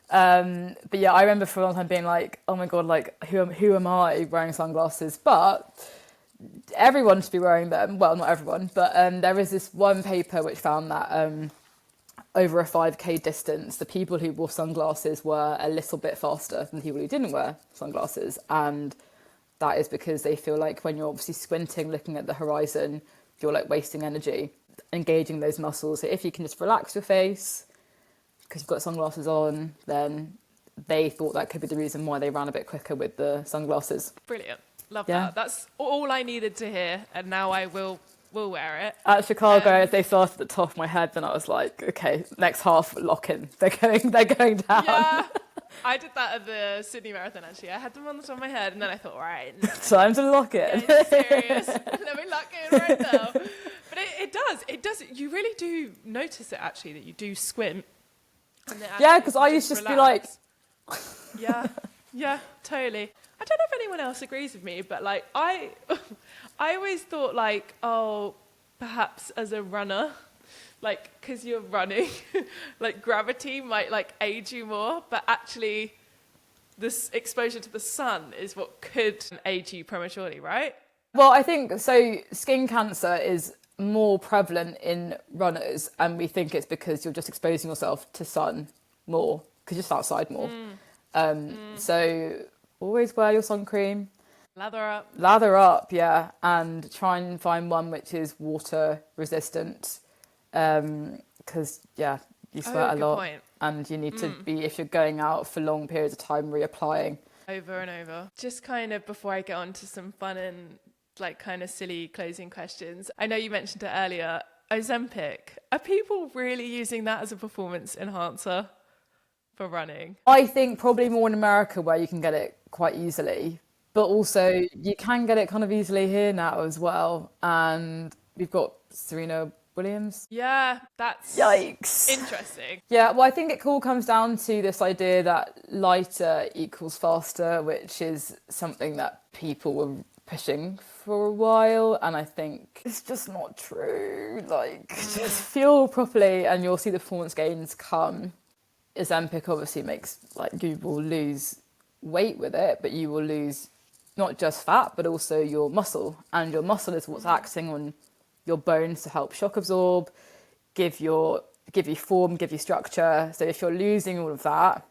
But yeah, I remember for a long time being like, oh my god, like who am I wearing sunglasses? But everyone should be wearing them. Well, not everyone, but there is this one paper which found that over a 5k distance, the people who wore sunglasses were a little bit faster than people who didn't wear sunglasses. And that is because they feel like when you're obviously squinting, looking at the horizon, you're like wasting energy, engaging those muscles. So if you can just relax your face because you've got sunglasses on, then they thought that could be the reason why they ran a bit quicker with the sunglasses. Brilliant. Love that. That's all I needed to hear, and now I will wear it. At Chicago, as they started at the top of my head, then I was like, okay, next half, lock in. They're going down. Yeah, I did that at the Sydney Marathon, actually. I had them on the top of my head, and then I thought, right. Time to lock it. Serious. Let me lock it in right now. But it does. You really do notice it, actually, that you do squint. Yeah, because I used to just relax. Be like... Yeah, totally. I don't know if anyone else agrees with me, but like I always thought like, oh, perhaps as a runner, like because you're running, like gravity might like age you more, but actually this exposure to the sun is what could age you prematurely, right? Well, I think so. Skin cancer is more prevalent in runners, and we think it's because you're just exposing yourself to sun more because you're just outside more. So always wear your sun cream. Lather up, yeah, and try and find one which is water resistant, because you sweat a lot, and you need to be, if you're going out for long periods of time, reapplying over and over. Just kind of before I get on to some fun and like kind of silly closing questions, I know you mentioned it earlier, Ozempic. Are people really using that as a performance enhancer for running? I think probably more in America where you can get it quite easily, but also you can get it kind of easily here now as well. And we've got Serena Williams. Yeah, that's yikes. Interesting. Yeah, well, I think it all comes down to this idea that lighter equals faster, which is something that people were pushing for a while, and I think it's just not true. Like, just fuel properly and you'll see the performance gains come. Ozempic obviously makes, like, you will lose weight with it, but you will lose not just fat, but also your muscle. And your muscle is what's acting on your bones to help shock absorb, give you form, give you structure. So if you're losing all of that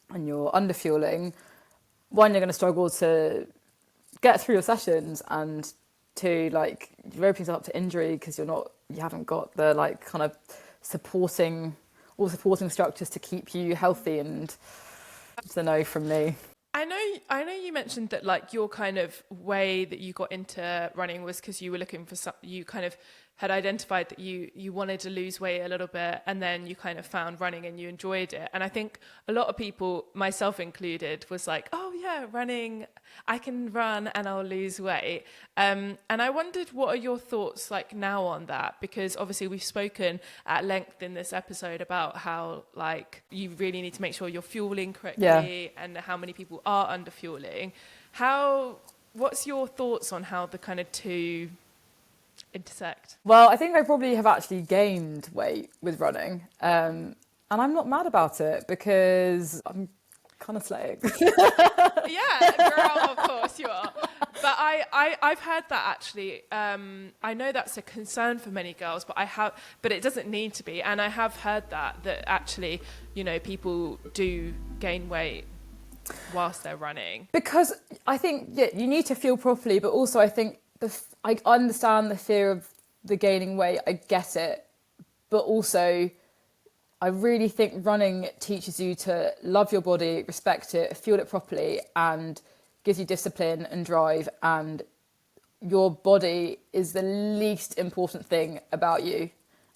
and you're underfueling, one, you're going to struggle to get through your sessions, and two, like, you're opening yourself up to injury because you haven't got the like kind of supporting structures to keep you healthy. And it's a no from me. I know you mentioned that like your kind of way that you got into running was because you were looking for you kind of had identified that you wanted to lose weight a little bit, and then you kind of found running and you enjoyed it. And I think a lot of people, myself included, was like, oh yeah, running, I can run and I'll lose weight. And I wondered, what are your thoughts like now on that? Because obviously we've spoken at length in this episode about how like you really need to make sure you're fueling correctly and how many people are under fueling. What's your thoughts on how the kind of two intersect? Well, I think I probably have actually gained weight with running. And I'm not mad about it because I'm kind of slaying. Yeah, girl, of course you are. But I've heard that actually. I know that's a concern for many girls, but it doesn't need to be. And I have heard that actually, you know, people do gain weight whilst they're running. Because I think, you need to feel properly, but also I think I understand the fear of the gaining weight. I get it. But also, I really think running teaches you to love your body, respect it, fuel it properly, and gives you discipline and drive. And your body is the least important thing about you.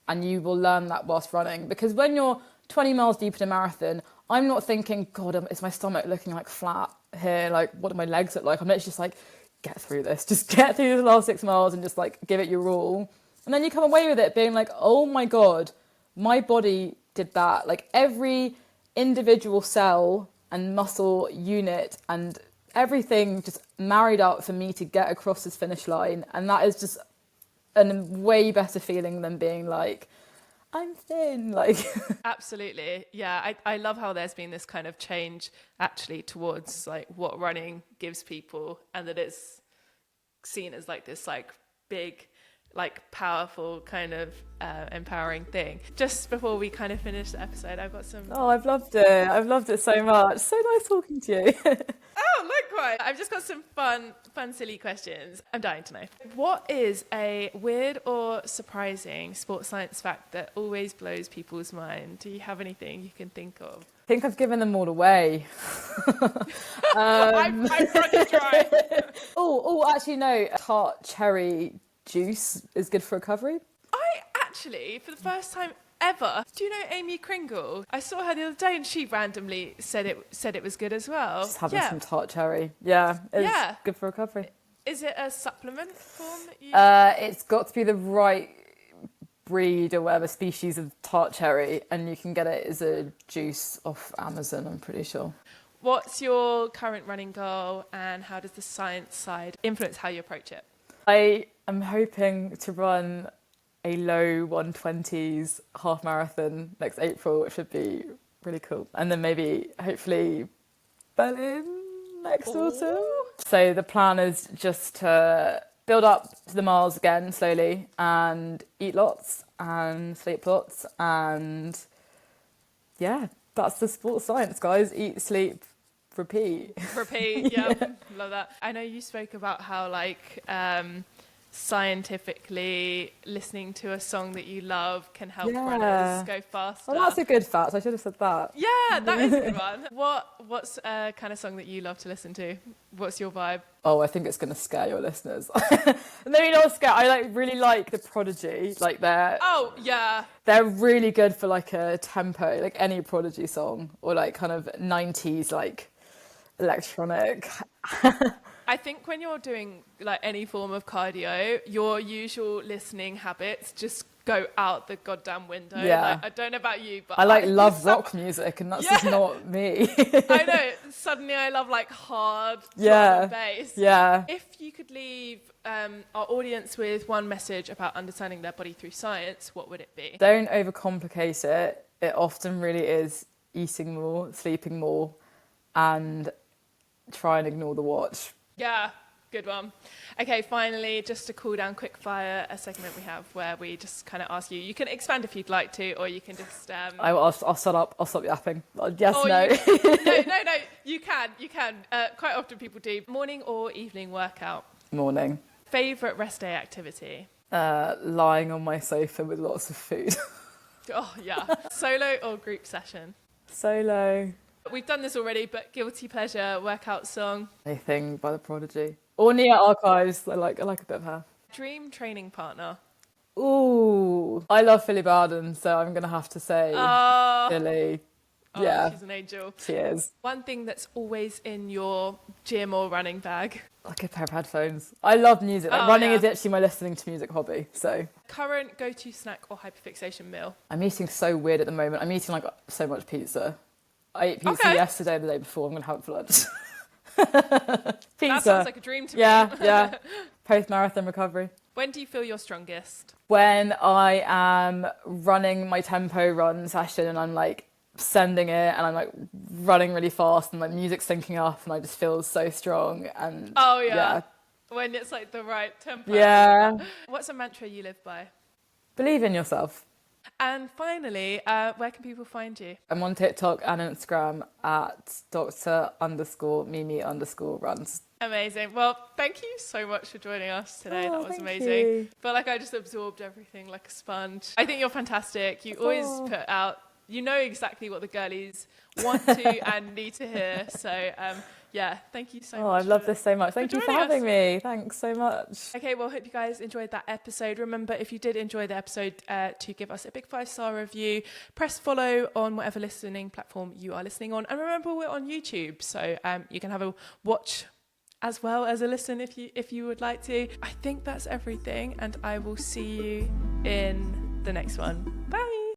And you will learn that whilst running. Because when you're 20 miles deep in a marathon, I'm not thinking, God, is my stomach looking like flat here? Like, what do my legs look like? I'm literally just like, get through this. Just get through the last 6 miles and just like give it your all. And then you come away with it being like, oh my God, my body did that. Like every individual cell and muscle unit and everything just married up for me to get across this finish line. And that is just a way better feeling than being like, I'm thin, like. Absolutely. Yeah, I love how there's been this kind of change actually towards like what running gives people, and that it's seen as like this like big, like powerful kind of empowering thing. Just before we kind of finish the episode, I've got some... Oh, I've loved it. I've loved it so much. So nice talking to you. Oh, likewise. I've just got some fun, silly questions. I'm dying to know. What is a weird or surprising sports science fact that always blows people's mind? Do you have anything you can think of? I think I've given them all away. I'm running dry. Actually, no. Tart cherry juice is good for recovery. I actually, for the first time ever, do you know Amy Kringle? I saw her the other day and she randomly said it was good as well. Just having some tart cherry. Yeah, it's good for recovery. Is it a supplement form that you... It's got to be the right breed or whatever species of tart cherry, and you can get it as a juice off Amazon, I'm pretty sure. What's your current running goal and how does the science side influence how you approach it? I am hoping to run a low 120s half marathon next April, which would be really cool. And then maybe, hopefully, Berlin next autumn. So the plan is just to build up to the miles again slowly and eat lots and sleep lots. And yeah, that's the sports science, guys. Eat, sleep, repeat. Repeat, yeah, love that. I know you spoke about how like scientifically listening to a song that you love can help runners go faster. Well, that's a good fact. I should have said that. Yeah, that is a good one. What's a kind of song that you love to listen to? What's your vibe? Oh, I think it's going to scare your listeners. Maybe not scare. I really like The Prodigy. Like they're really good for like a tempo, like any Prodigy song, or like kind of 90s like electronic. I think when you're doing like any form of cardio, your usual listening habits just go out the goddamn window. Yeah. Like, I don't know about you, but I love rock music, and that's just not me. I know. Suddenly I love like hard drum and bass. Yeah. If you could leave our audience with one message about understanding their body through science, what would it be? Don't overcomplicate it. It often really is eating more, sleeping more, and try and ignore the watch. Yeah, good one. Okay, finally, just to cool down quick fire, a segment we have where we just kind of ask you. You can expand if you'd like to, or you can just... I'll shut up. I'll stop yapping. Yes, no. No, you can. Quite often people do. Morning or evening workout? Morning. Favourite rest day activity? Lying on my sofa with lots of food. Oh, yeah. Solo or group session? Solo. We've done this already, but guilty pleasure workout song. Anything by The Prodigy. Or Nia Archives. I like a bit of her. Dream training partner. Ooh, I love Philly Bowden, so I'm gonna have to say Philly. Oh, Yeah, she's an angel. she is. One thing that's always in your gym or running bag. Like a pair of headphones. I love music. Like running yeah. is actually my listening to music hobby. So Current go-to snack or hyperfixation meal. I'm eating so weird at the moment. I'm eating like so much pizza. I ate pizza yesterday and the day before. I'm gonna have it for lunch. Pizza. That sounds like a dream to me. Yeah. Post-marathon recovery. When do you feel you're strongest? When I am running my tempo run session and I'm like sending it and I'm like running really fast and my music's syncing up and I just feel so strong and When it's like the right tempo. Yeah. What's a mantra you live by? Believe in yourself. And finally, where can people find you? I'm on TikTok and Instagram at Dr._Mimi_runs. Amazing. Well, thank you so much for joining us today. That was amazing. You. Felt like I just absorbed everything like a sponge. I think you're fantastic. You always put out, you know exactly what the girlies want to and need to hear. So, thank you so much. Oh, I love this so much. Thank you for having me. Thanks so much. Okay, well, hope you guys enjoyed that episode. Remember, if you did enjoy the episode, to give us a big 5-star review. Press follow on whatever listening platform you are listening on. And remember, we're on YouTube, so you can have a watch as well as a listen if you would like to. I think that's everything, and I will see you in the next one. Bye.